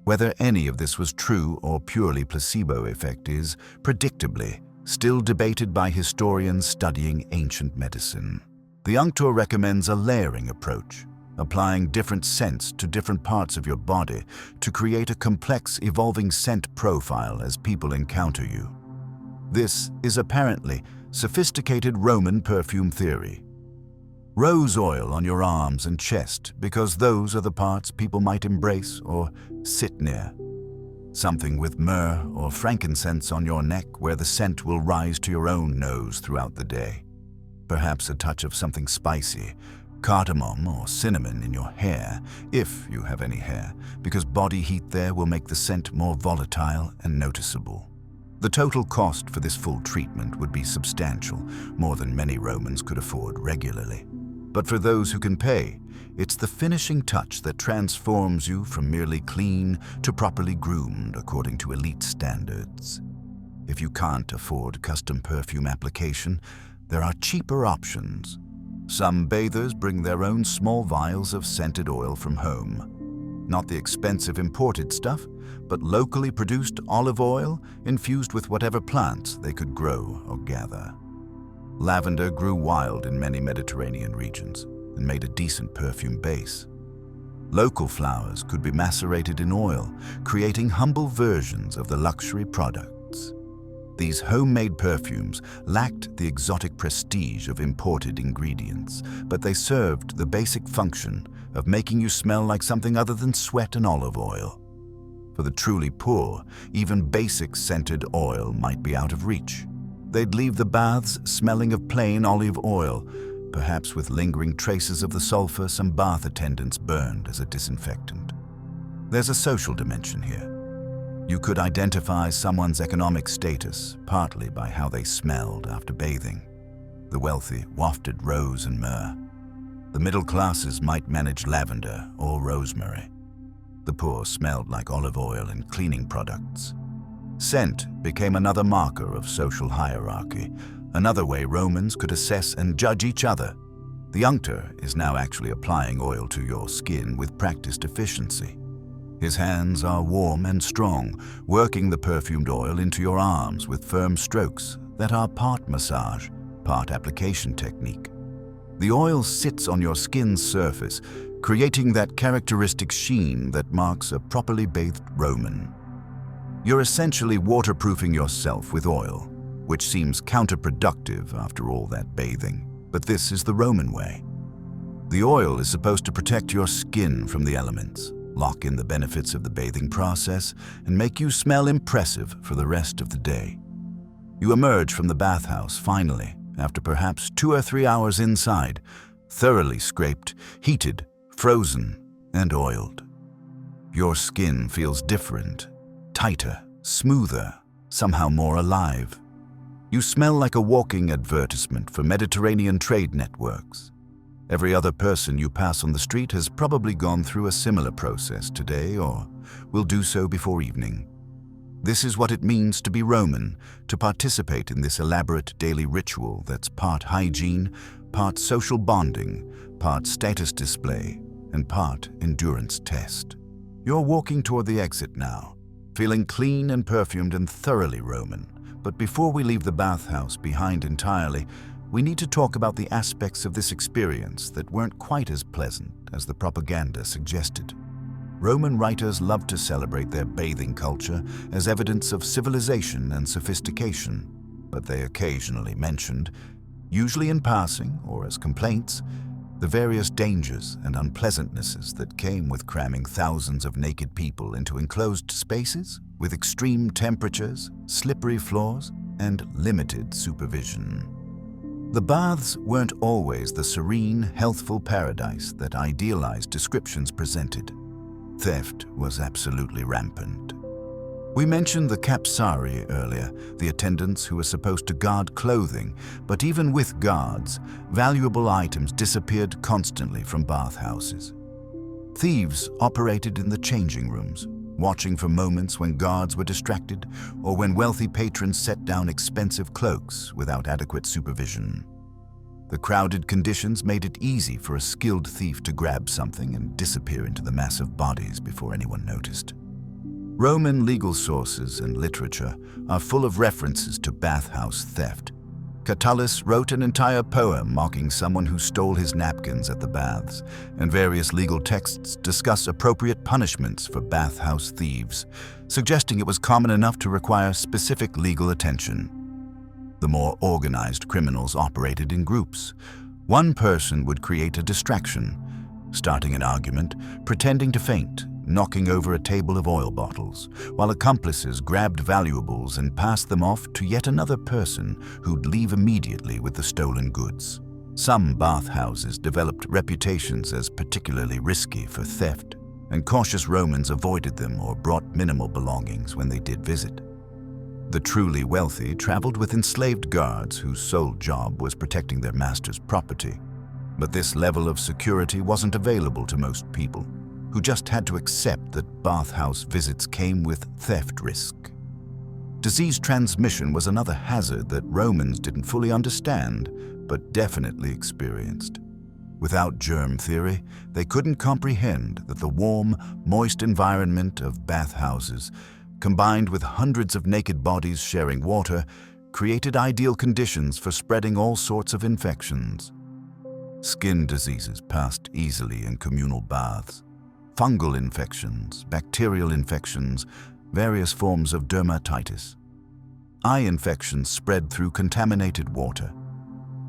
Whether any of this was true or purely placebo effect is, predictably, still debated by historians studying ancient medicine. The Unctor recommends a layering approach, applying different scents to different parts of your body to create a complex, evolving scent profile as people encounter you. This is apparently sophisticated Roman perfume theory. Rose oil on your arms and chest because those are the parts people might embrace or sit near. Something with myrrh or frankincense on your neck where the scent will rise to your own nose throughout the day. Perhaps a touch of something spicy, cardamom or cinnamon in your hair, if you have any hair, because body heat there will make the scent more volatile and noticeable. The total cost for this full treatment would be substantial, more than many Romans could afford regularly. But for those who can pay, it's the finishing touch that transforms you from merely clean to properly groomed according to elite standards. If you can't afford custom perfume application, there are cheaper options. Some bathers bring their own small vials of scented oil from home. Not the expensive imported stuff, but locally produced olive oil infused with whatever plants they could grow or gather. Lavender grew wild in many Mediterranean regions and made a decent perfume base. Local flowers could be macerated in oil, creating humble versions of the luxury products. These homemade perfumes lacked the exotic prestige of imported ingredients, but they served the basic function of making you smell like something other than sweat and olive oil. For the truly poor, even basic scented oil might be out of reach. They'd leave the baths smelling of plain olive oil, perhaps with lingering traces of the sulfur some bath attendants burned as a disinfectant. There's a social dimension here. You could identify someone's economic status partly by how they smelled after bathing. The wealthy wafted rose and myrrh. The middle classes might manage lavender or rosemary. The poor smelled like olive oil and cleaning products. Scent became another marker of social hierarchy, another way Romans could assess and judge each other. The Unctor is now actually applying oil to your skin with practiced efficiency. His hands are warm and strong, working the perfumed oil into your arms with firm strokes that are part massage, part application technique. The oil sits on your skin's surface, creating that characteristic sheen that marks a properly bathed Roman. You're essentially waterproofing yourself with oil, which seems counterproductive after all that bathing. But this is the Roman way. The oil is supposed to protect your skin from the elements, lock in the benefits of the bathing process, and make you smell impressive for the rest of the day. You emerge from the bathhouse finally, after perhaps 2 or 3 hours inside, thoroughly scraped, heated, frozen, and oiled. Your skin feels different. Tighter, smoother, somehow more alive. You smell like a walking advertisement for Mediterranean trade networks. Every other person you pass on the street has probably gone through a similar process today or will do so before evening. This is what it means to be Roman, to participate in this elaborate daily ritual that's part hygiene, part social bonding, part status display, and part endurance test. You're walking toward the exit now, feeling clean and perfumed and thoroughly Roman. But before we leave the bathhouse behind entirely, we need to talk about the aspects of this experience that weren't quite as pleasant as the propaganda suggested. Roman writers loved to celebrate their bathing culture as evidence of civilization and sophistication, but they occasionally mentioned, usually in passing or as complaints, the various dangers and unpleasantnesses that came with cramming thousands of naked people into enclosed spaces with extreme temperatures, slippery floors, and limited supervision. The baths weren't always the serene, healthful paradise that idealized descriptions presented. Theft was absolutely rampant. We mentioned the capsari earlier, the attendants who were supposed to guard clothing, but even with guards, valuable items disappeared constantly from bathhouses. Thieves operated in the changing rooms, watching for moments when guards were distracted or when wealthy patrons set down expensive cloaks without adequate supervision. The crowded conditions made it easy for a skilled thief to grab something and disappear into the mass of bodies before anyone noticed. Roman legal sources and literature are full of references to bathhouse theft. Catullus wrote an entire poem mocking someone who stole his napkins at the baths, and various legal texts discuss appropriate punishments for bathhouse thieves, suggesting it was common enough to require specific legal attention. The more organized criminals operated in groups. One person would create a distraction, starting an argument, pretending to faint, knocking over a table of oil bottles, while accomplices grabbed valuables and passed them off to yet another person who'd leave immediately with the stolen goods. Some bathhouses developed reputations as particularly risky for theft, and cautious Romans avoided them or brought minimal belongings when they did visit. The truly wealthy traveled with enslaved guards whose sole job was protecting their master's property. But this level of security wasn't available to most people, who just had to accept that bathhouse visits came with theft risk. Disease transmission was another hazard that Romans didn't fully understand, but definitely experienced. Without germ theory, they couldn't comprehend that the warm, moist environment of bathhouses, combined with hundreds of naked bodies sharing water, created ideal conditions for spreading all sorts of infections. Skin diseases passed easily in communal baths. Fungal infections, bacterial infections, various forms of dermatitis. Eye infections spread through contaminated water.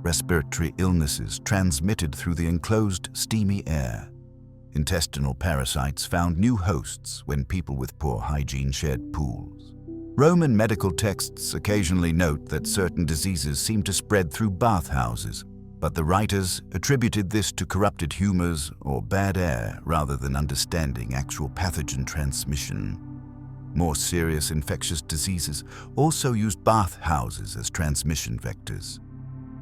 Respiratory illnesses transmitted through the enclosed steamy air. Intestinal parasites found new hosts when people with poor hygiene shared pools. Roman medical texts occasionally note that certain diseases seem to spread through bathhouses, but the writers attributed this to corrupted humors or bad air rather than understanding actual pathogen transmission. More serious infectious diseases also used bathhouses as transmission vectors.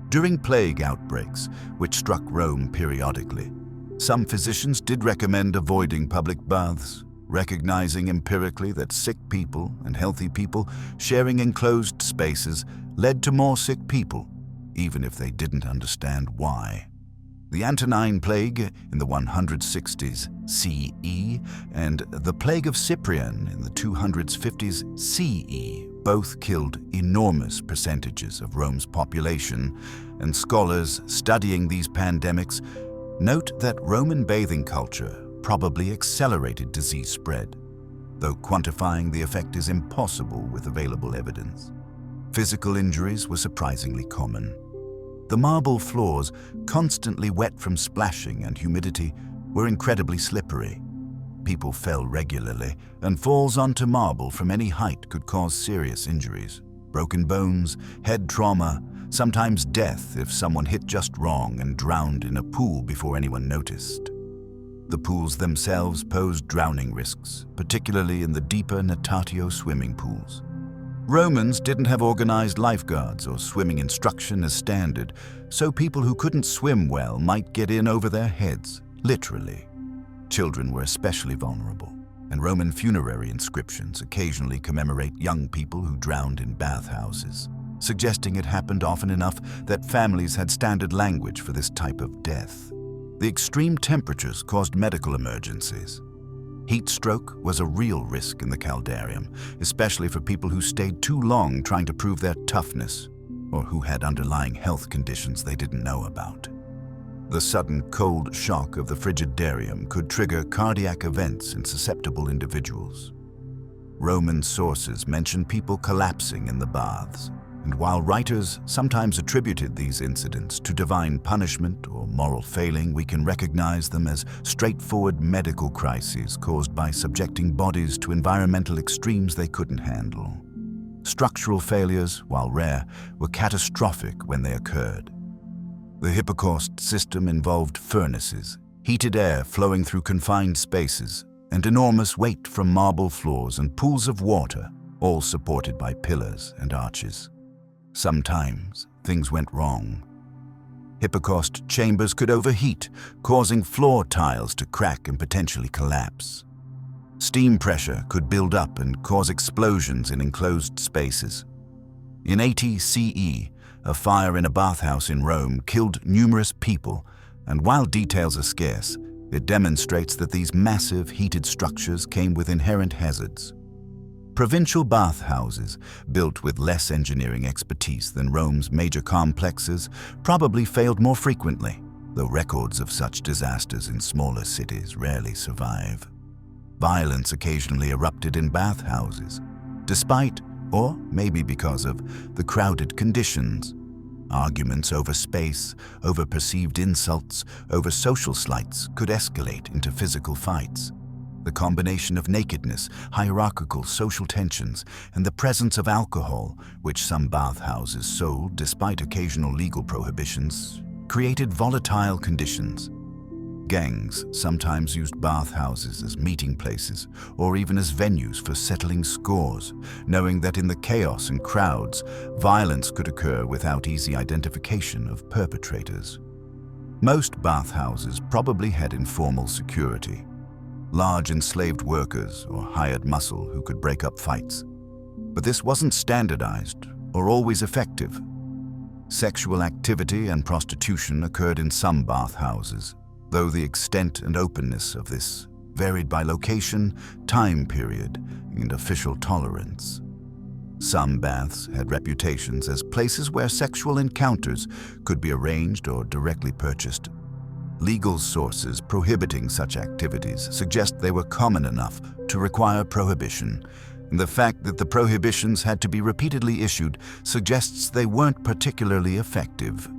During plague outbreaks, which struck Rome periodically, some physicians did recommend avoiding public baths, recognizing empirically that sick people and healthy people sharing enclosed spaces led to more sick people, even if they didn't understand why. The Antonine Plague in the 160s CE and the Plague of Cyprian in the 250s CE both killed enormous percentages of Rome's population, and scholars studying these pandemics note that Roman bathing culture probably accelerated disease spread, though quantifying the effect is impossible with available evidence. Physical injuries were surprisingly common. The marble floors, constantly wet from splashing and humidity, were incredibly slippery. People fell regularly, and falls onto marble from any height could cause serious injuries. Broken bones, head trauma, sometimes death if someone hit just wrong and drowned in a pool before anyone noticed. The pools themselves posed drowning risks, particularly in the deeper natatio swimming pools. Romans didn't have organized lifeguards or swimming instruction as standard, so people who couldn't swim well might get in over their heads, literally. Children were especially vulnerable, and Roman funerary inscriptions occasionally commemorate young people who drowned in bathhouses, suggesting it happened often enough that families had standard language for this type of death. The extreme temperatures caused medical emergencies. Heat stroke was a real risk in the Caldarium, especially for people who stayed too long trying to prove their toughness or who had underlying health conditions they didn't know about. The sudden cold shock of the Frigidarium could trigger cardiac events in susceptible individuals. Roman sources mention people collapsing in the baths, and while writers sometimes attributed these incidents to divine punishment or moral failing, we can recognize them as straightforward medical crises caused by subjecting bodies to environmental extremes they couldn't handle. Structural failures, while rare, were catastrophic when they occurred. The hypocaust system involved furnaces, heated air flowing through confined spaces, and enormous weight from marble floors and pools of water, all supported by pillars and arches. Sometimes things went wrong. Hypocaust chambers could overheat, causing floor tiles to crack and potentially collapse. Steam pressure could build up and cause explosions in enclosed spaces. In 80 CE, a fire in a bathhouse in Rome killed numerous people, and while details are scarce, it demonstrates that these massive heated structures came with inherent hazards. Provincial bathhouses, built with less engineering expertise than Rome's major complexes, probably failed more frequently, though records of such disasters in smaller cities rarely survive. Violence occasionally erupted in bathhouses, despite, or maybe because of, the crowded conditions. Arguments over space, over perceived insults, over social slights could escalate into physical fights. The combination of nakedness, hierarchical social tensions, and the presence of alcohol, which some bathhouses sold despite occasional legal prohibitions, created volatile conditions. Gangs sometimes used bathhouses as meeting places or even as venues for settling scores, knowing that in the chaos and crowds, violence could occur without easy identification of perpetrators. Most bathhouses probably had informal security, large enslaved workers or hired muscle who could break up fights. But this wasn't standardized or always effective. Sexual activity and prostitution occurred in some bathhouses, though the extent and openness of this varied by location, time period, and official tolerance. Some baths had reputations as places where sexual encounters could be arranged or directly purchased. Legal sources prohibiting such activities suggest they were common enough to require prohibition, and the fact that the prohibitions had to be repeatedly issued suggests they weren't particularly effective.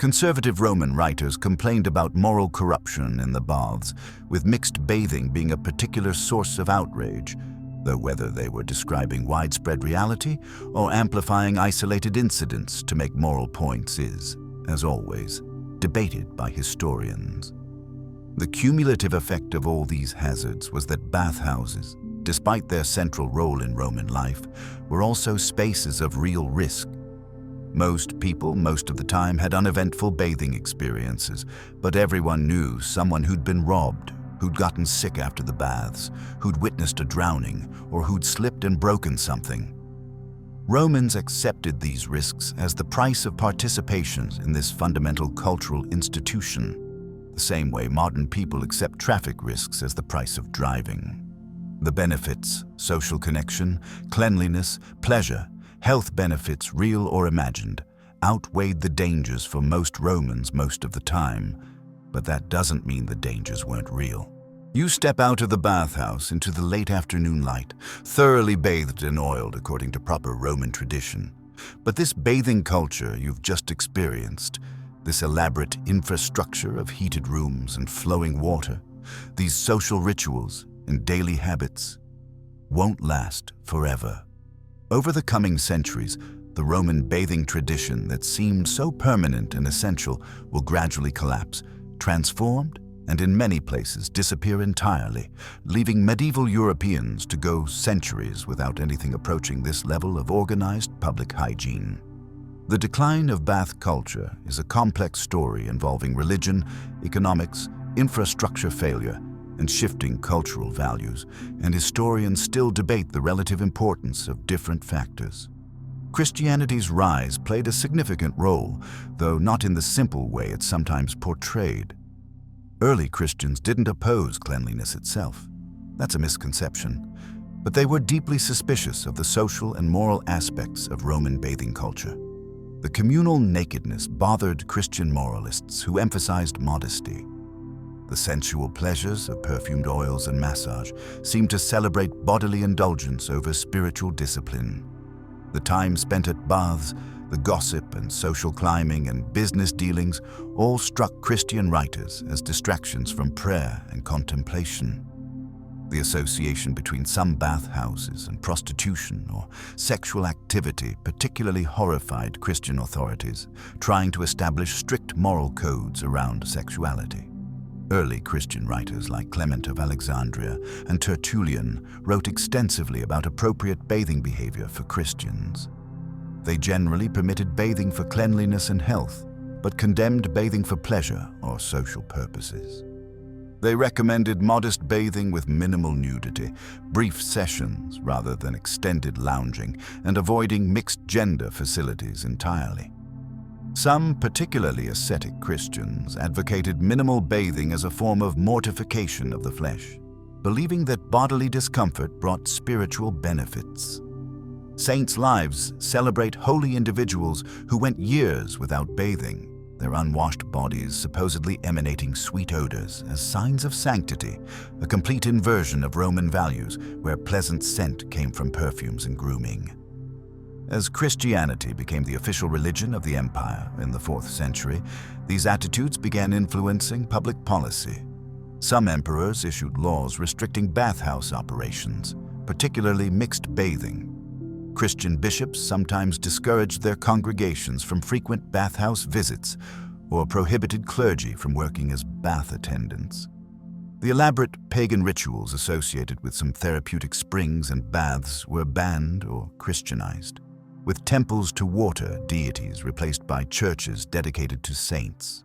Conservative Roman writers complained about moral corruption in the baths, with mixed bathing being a particular source of outrage, though whether they were describing widespread reality or amplifying isolated incidents to make moral points is, as always, debated by historians. The cumulative effect of all these hazards was that bathhouses, despite their central role in Roman life, were also spaces of real risk. Most people, most of the time, had uneventful bathing experiences, but everyone knew someone who'd been robbed, who'd gotten sick after the baths, who'd witnessed a drowning, or who'd slipped and broken something. Romans accepted these risks as the price of participation in this fundamental cultural institution, the same way modern people accept traffic risks as the price of driving. The benefits, social connection, cleanliness, pleasure, health benefits, real or imagined, outweighed the dangers for most Romans most of the time, but that doesn't mean the dangers weren't real. You step out of the bathhouse into the late afternoon light, thoroughly bathed and oiled according to proper Roman tradition. But this bathing culture you've just experienced, this elaborate infrastructure of heated rooms and flowing water, these social rituals and daily habits, won't last forever. Over the coming centuries, the Roman bathing tradition that seemed so permanent and essential will gradually collapse, transformed, and in many places disappear entirely, leaving medieval Europeans to go centuries without anything approaching this level of organized public hygiene. The decline of bath culture is a complex story involving religion, economics, infrastructure failure, and shifting cultural values, and historians still debate the relative importance of different factors. Christianity's rise played a significant role, though not in the simple way it's sometimes portrayed. Early Christians didn't oppose cleanliness itself. That's a misconception. But they were deeply suspicious of the social and moral aspects of Roman bathing culture. The communal nakedness bothered Christian moralists who emphasized modesty. The sensual pleasures of perfumed oils and massage seemed to celebrate bodily indulgence over spiritual discipline. The time spent at baths, the gossip and social climbing and business dealings all struck Christian writers as distractions from prayer and contemplation. The association between some bathhouses and prostitution or sexual activity particularly horrified Christian authorities, trying to establish strict moral codes around sexuality. Early Christian writers like Clement of Alexandria and Tertullian wrote extensively about appropriate bathing behavior for Christians. They generally permitted bathing for cleanliness and health, but condemned bathing for pleasure or social purposes. They recommended modest bathing with minimal nudity, brief sessions rather than extended lounging, and avoiding mixed-gender facilities entirely. Some particularly ascetic Christians advocated minimal bathing as a form of mortification of the flesh, believing that bodily discomfort brought spiritual benefits. Saints' lives celebrate holy individuals who went years without bathing, their unwashed bodies supposedly emanating sweet odors as signs of sanctity, a complete inversion of Roman values where pleasant scent came from perfumes and grooming. As Christianity became the official religion of the empire in the 4th century, these attitudes began influencing public policy. Some emperors issued laws restricting bathhouse operations, particularly mixed bathing. Christian bishops sometimes discouraged their congregations from frequent bathhouse visits or prohibited clergy from working as bath attendants. The elaborate pagan rituals associated with some therapeutic springs and baths were banned or Christianized, with temples to water deities replaced by churches dedicated to saints.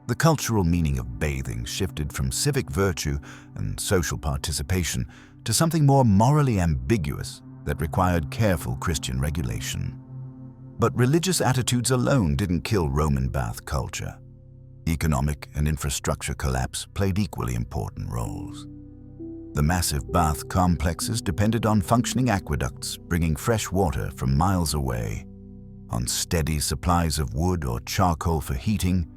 The cultural meaning of bathing shifted from civic virtue and social participation to something more morally ambiguous that required careful Christian regulation. But religious attitudes alone didn't kill Roman bath culture. Economic and infrastructure collapse played equally important roles. The massive bath complexes depended on functioning aqueducts bringing fresh water from miles away, on steady supplies of wood or charcoal for heating,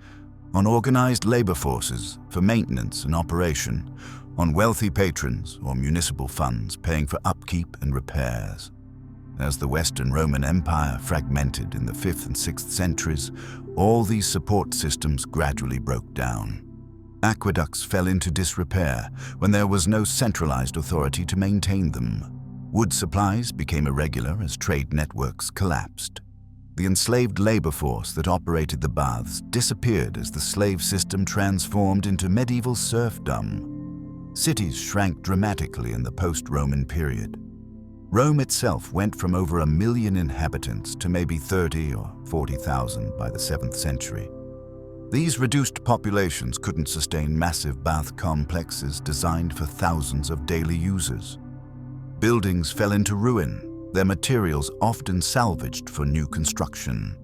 on organized labor forces for maintenance and operation, on wealthy patrons or municipal funds paying for upkeep and repairs. As the Western Roman Empire fragmented in the 5th and 6th centuries, all these support systems gradually broke down. Aqueducts fell into disrepair when there was no centralized authority to maintain them. Wood supplies became irregular as trade networks collapsed. The enslaved labor force that operated the baths disappeared as the slave system transformed into medieval serfdom. Cities shrank dramatically in the post-Roman period. Rome itself went from over 1 million inhabitants to maybe 30 or 40,000 by the 7th century. These reduced populations couldn't sustain massive bath complexes designed for thousands of daily users. Buildings fell into ruin, their materials often salvaged for new construction.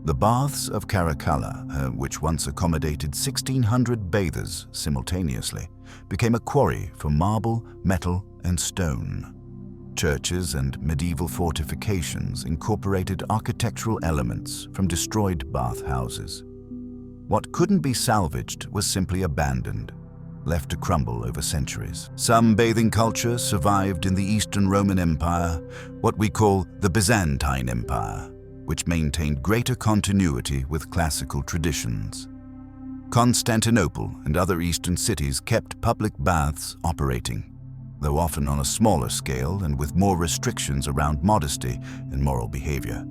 The baths of Caracalla, which once accommodated 1,600 bathers simultaneously, became a quarry for marble, metal, and stone. Churches and medieval fortifications incorporated architectural elements from destroyed bathhouses. What couldn't be salvaged was simply abandoned, left to crumble over centuries. Some bathing cultures survived in the Eastern Roman Empire, what we call the Byzantine Empire, which maintained greater continuity with classical traditions. Constantinople and other eastern cities kept public baths operating, though often on a smaller scale and with more restrictions around modesty and moral behavior.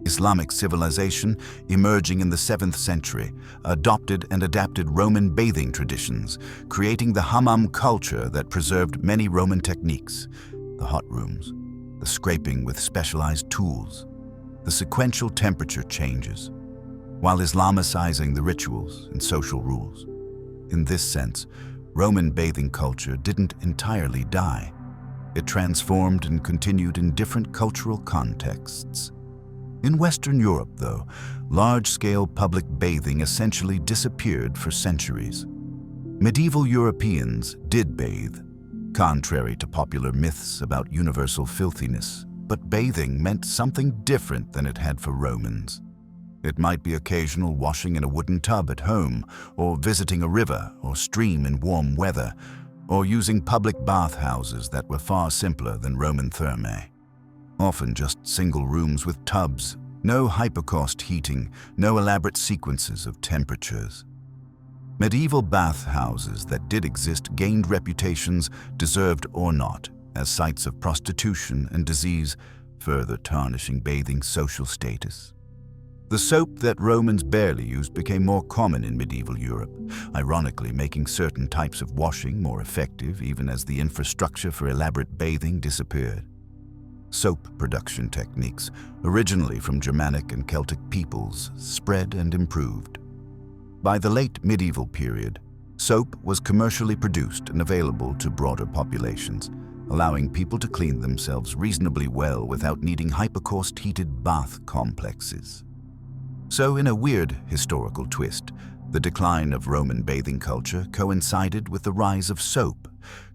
Islamic civilization, emerging in the 7th century, adopted and adapted Roman bathing traditions, creating the hammam culture that preserved many Roman techniques: the hot rooms, the scraping with specialized tools, the sequential temperature changes, while Islamicizing the rituals and social rules. In this sense, Roman bathing culture didn't entirely die. It transformed and continued in different cultural contexts. In Western Europe, though, large-scale public bathing essentially disappeared for centuries. Medieval Europeans did bathe, contrary to popular myths about universal filthiness, but bathing meant something different than it had for Romans. It might be occasional washing in a wooden tub at home, or visiting a river or stream in warm weather, or using public bathhouses that were far simpler than Roman thermae. Often just single rooms with tubs, no hypocaust heating, no elaborate sequences of temperatures. Medieval bathhouses that did exist gained reputations, deserved or not, as sites of prostitution and disease, further tarnishing bathing's social status. The soap that Romans barely used became more common in medieval Europe, ironically making certain types of washing more effective even as the infrastructure for elaborate bathing disappeared. Soap production techniques, originally from Germanic and Celtic peoples, spread and improved. By the late medieval period, soap was commercially produced and available to broader populations, allowing people to clean themselves reasonably well without needing hypocaust-heated bath complexes. So, in a weird historical twist, the decline of Roman bathing culture coincided with the rise of soap,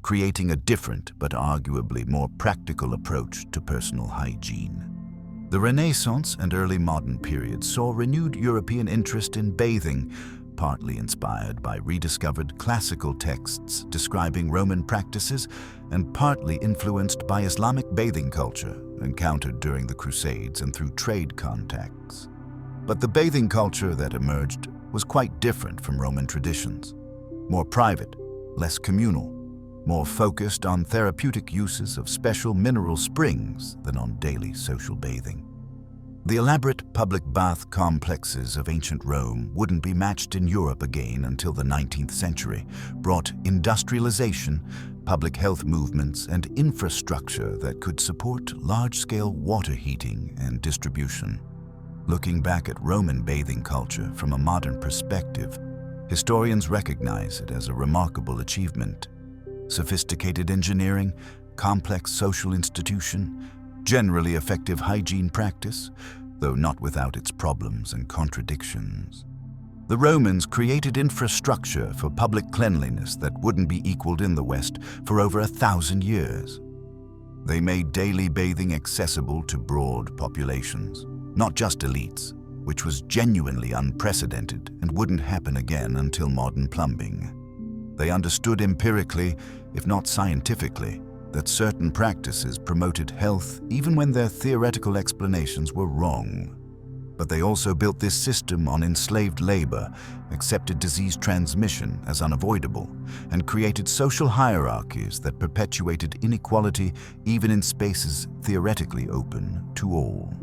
creating a different but arguably more practical approach to personal hygiene. The Renaissance and early modern periods saw renewed European interest in bathing, partly inspired by rediscovered classical texts describing Roman practices and partly influenced by Islamic bathing culture encountered during the Crusades and through trade contacts. But the bathing culture that emerged was quite different from Roman traditions. More private, less communal, more focused on therapeutic uses of special mineral springs than on daily social bathing. The elaborate public bath complexes of ancient Rome wouldn't be matched in Europe again until the 19th century, brought industrialization, public health movements, and infrastructure that could support large-scale water heating and distribution. Looking back at Roman bathing culture from a modern perspective, historians recognize it as a remarkable achievement. Sophisticated engineering, complex social institution, generally effective hygiene practice, though not without its problems and contradictions. The Romans created infrastructure for public cleanliness that wouldn't be equaled in the West for over 1,000 years. They made daily bathing accessible to broad populations, not just elites, which was genuinely unprecedented and wouldn't happen again until modern plumbing. They understood empirically, if not scientifically, that certain practices promoted health even when their theoretical explanations were wrong. But they also built this system on enslaved labor, accepted disease transmission as unavoidable, and created social hierarchies that perpetuated inequality even in spaces theoretically open to all.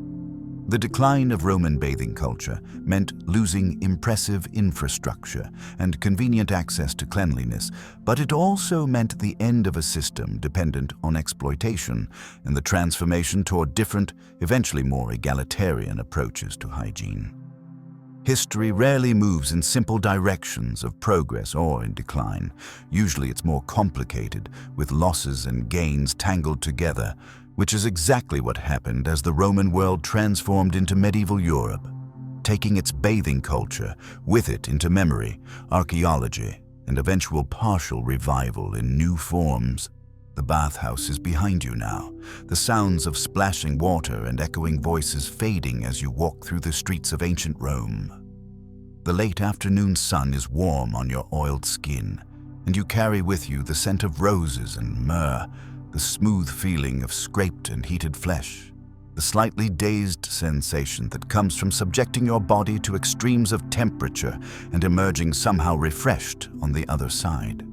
The decline of Roman bathing culture meant losing impressive infrastructure and convenient access to cleanliness, but it also meant the end of a system dependent on exploitation and the transformation toward different, eventually more egalitarian approaches to hygiene. History rarely moves in simple directions of progress or in decline. Usually it's more complicated, with losses and gains tangled together, which is exactly what happened as the Roman world transformed into medieval Europe, taking its bathing culture with it into memory, archaeology, and eventual partial revival in new forms. The bathhouse is behind you now, the sounds of splashing water and echoing voices fading as you walk through the streets of ancient Rome. The late afternoon sun is warm on your oiled skin, and you carry with you the scent of roses and myrrh, the smooth feeling of scraped and heated flesh, the slightly dazed sensation that comes from subjecting your body to extremes of temperature and emerging somehow refreshed on the other side.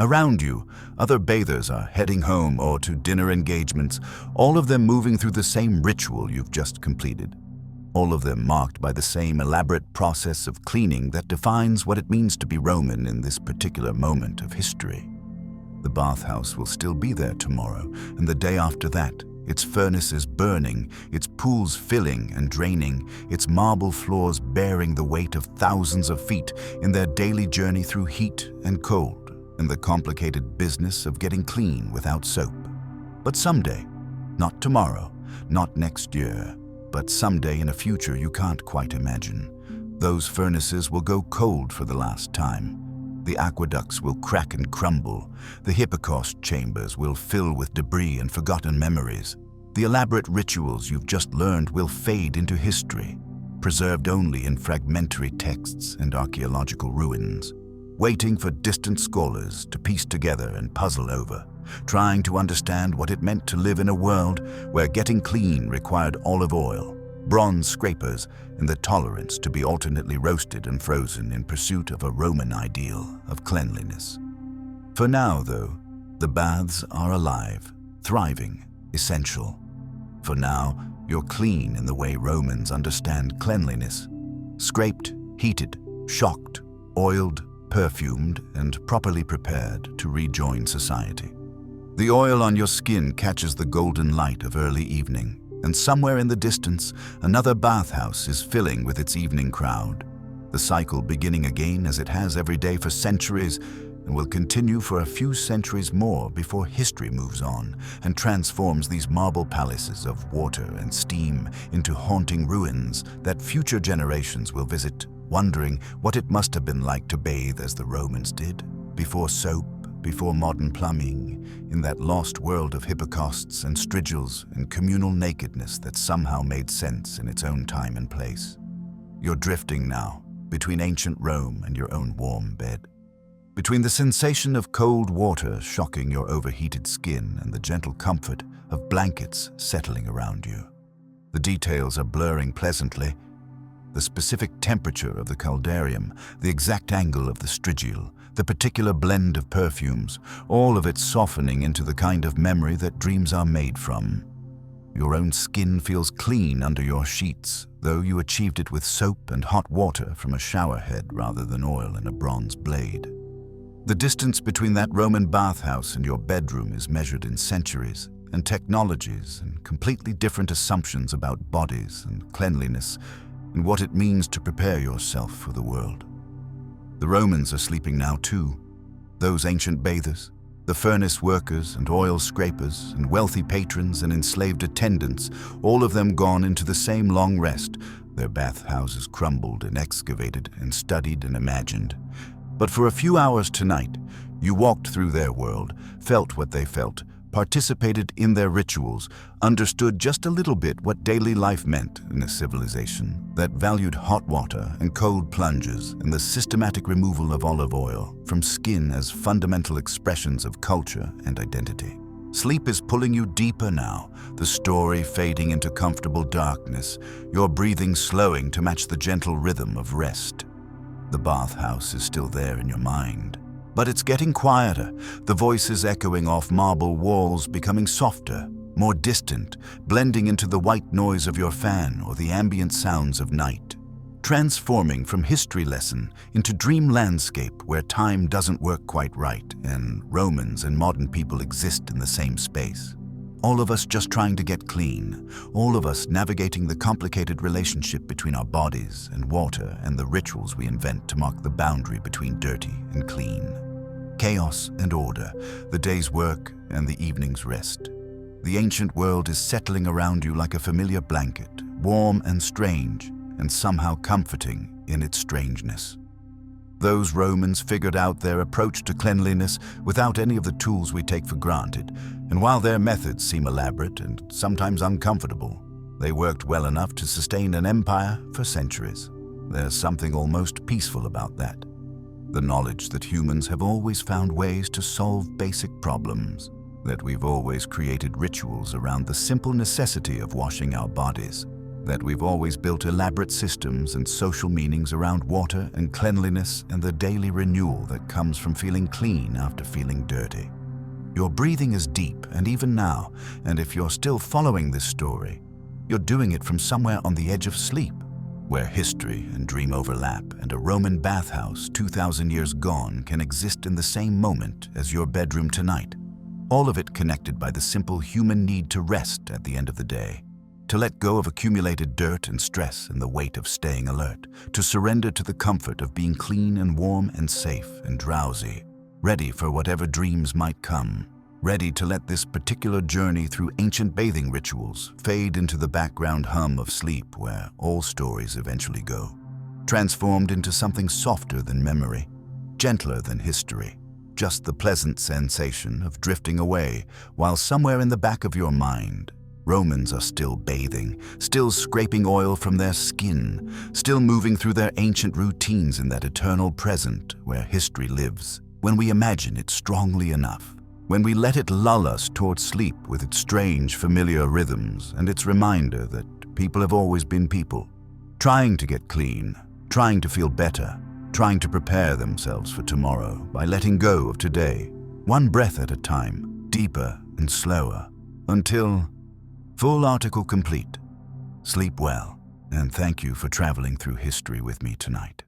Around you, other bathers are heading home or to dinner engagements, all of them moving through the same ritual you've just completed. All of them marked by the same elaborate process of cleaning that defines what it means to be Roman in this particular moment of history. The bathhouse will still be there tomorrow, and the day after that, its furnaces burning, its pools filling and draining, its marble floors bearing the weight of thousands of feet in their daily journey through heat and cold, and the complicated business of getting clean without soap. But someday, not tomorrow, not next year, but someday in a future you can't quite imagine, those furnaces will go cold for the last time. The aqueducts will crack and crumble. The hypocaust chambers will fill with debris and forgotten memories. The elaborate rituals you've just learned will fade into history, preserved only in fragmentary texts and archaeological ruins, waiting for distant scholars to piece together and puzzle over, trying to understand what it meant to live in a world where getting clean required olive oil, bronze scrapers, and the tolerance to be alternately roasted and frozen in pursuit of a Roman ideal of cleanliness. For now, though, the baths are alive, thriving, essential. For now, you're clean in the way Romans understand cleanliness. Scraped, heated, shocked, oiled, perfumed, and properly prepared to rejoin society. The oil on your skin catches the golden light of early evening, and somewhere in the distance, another bathhouse is filling with its evening crowd. The cycle beginning again as it has every day for centuries, and will continue for a few centuries more before history moves on and transforms these marble palaces of water and steam into haunting ruins that future generations will visit, wondering what it must have been like to bathe as the Romans did, before soap, before modern plumbing, in that lost world of hypocausts and strigils and communal nakedness that somehow made sense in its own time and place. You're drifting now between ancient Rome and your own warm bed, between the sensation of cold water shocking your overheated skin and the gentle comfort of blankets settling around you. The details are blurring pleasantly. The specific temperature of the Caldarium, the exact angle of the Strigil, the particular blend of perfumes, all of it softening into the kind of memory that dreams are made from. Your own skin feels clean under your sheets, though you achieved it with soap and hot water from a shower head rather than oil in a bronze blade. The distance between that Roman bathhouse and your bedroom is measured in centuries and technologies and completely different assumptions about bodies and cleanliness and what it means to prepare yourself for the world. The Romans are sleeping now too. Those ancient bathers, the furnace workers and oil scrapers and wealthy patrons and enslaved attendants, all of them gone into the same long rest, their bathhouses crumbled and excavated and studied and imagined. But for a few hours tonight, you walked through their world, felt what they felt, participated in their rituals, understood just a little bit what daily life meant in a civilization that valued hot water and cold plunges and the systematic removal of olive oil from skin as fundamental expressions of culture and identity. Sleep is pulling you deeper now, the story fading into comfortable darkness, your breathing slowing to match the gentle rhythm of rest. The bathhouse is still there in your mind, but it's getting quieter, the voices echoing off marble walls becoming softer, more distant, blending into the white noise of your fan or the ambient sounds of night, transforming from history lesson into dream landscape where time doesn't work quite right and Romans and modern people exist in the same space. All of us just trying to get clean, all of us navigating the complicated relationship between our bodies and water and the rituals we invent to mark the boundary between dirty and clean. Chaos and order, the day's work and the evening's rest. The ancient world is settling around you like a familiar blanket, warm and strange, and somehow comforting in its strangeness. Those Romans figured out their approach to cleanliness without any of the tools we take for granted, and while their methods seem elaborate and sometimes uncomfortable, they worked well enough to sustain an empire for centuries. There's something almost peaceful about that. The knowledge that humans have always found ways to solve basic problems, that we've always created rituals around the simple necessity of washing our bodies, that we've always built elaborate systems and social meanings around water and cleanliness and the daily renewal that comes from feeling clean after feeling dirty. Your breathing is deep, and even now, and if you're still following this story, you're doing it from somewhere on the edge of sleep, where history and dream overlap and a Roman bathhouse 2,000 years gone can exist in the same moment as your bedroom tonight, all of it connected by the simple human need to rest at the end of the day. To let go of accumulated dirt and stress and the weight of staying alert, to surrender to the comfort of being clean and warm and safe and drowsy, ready for whatever dreams might come, ready to let this particular journey through ancient bathing rituals fade into the background hum of sleep where all stories eventually go, transformed into something softer than memory, gentler than history, just the pleasant sensation of drifting away while somewhere in the back of your mind, Romans are still bathing, still scraping oil from their skin, still moving through their ancient routines in that eternal present where history lives, when we imagine it strongly enough, when we let it lull us toward sleep with its strange, familiar rhythms and its reminder that People have always been people, trying to get clean, trying to feel better, trying to prepare themselves for tomorrow by letting go of today, one breath at a time, deeper and slower, until... Full article complete. Sleep well, and thank you for traveling through history with me tonight.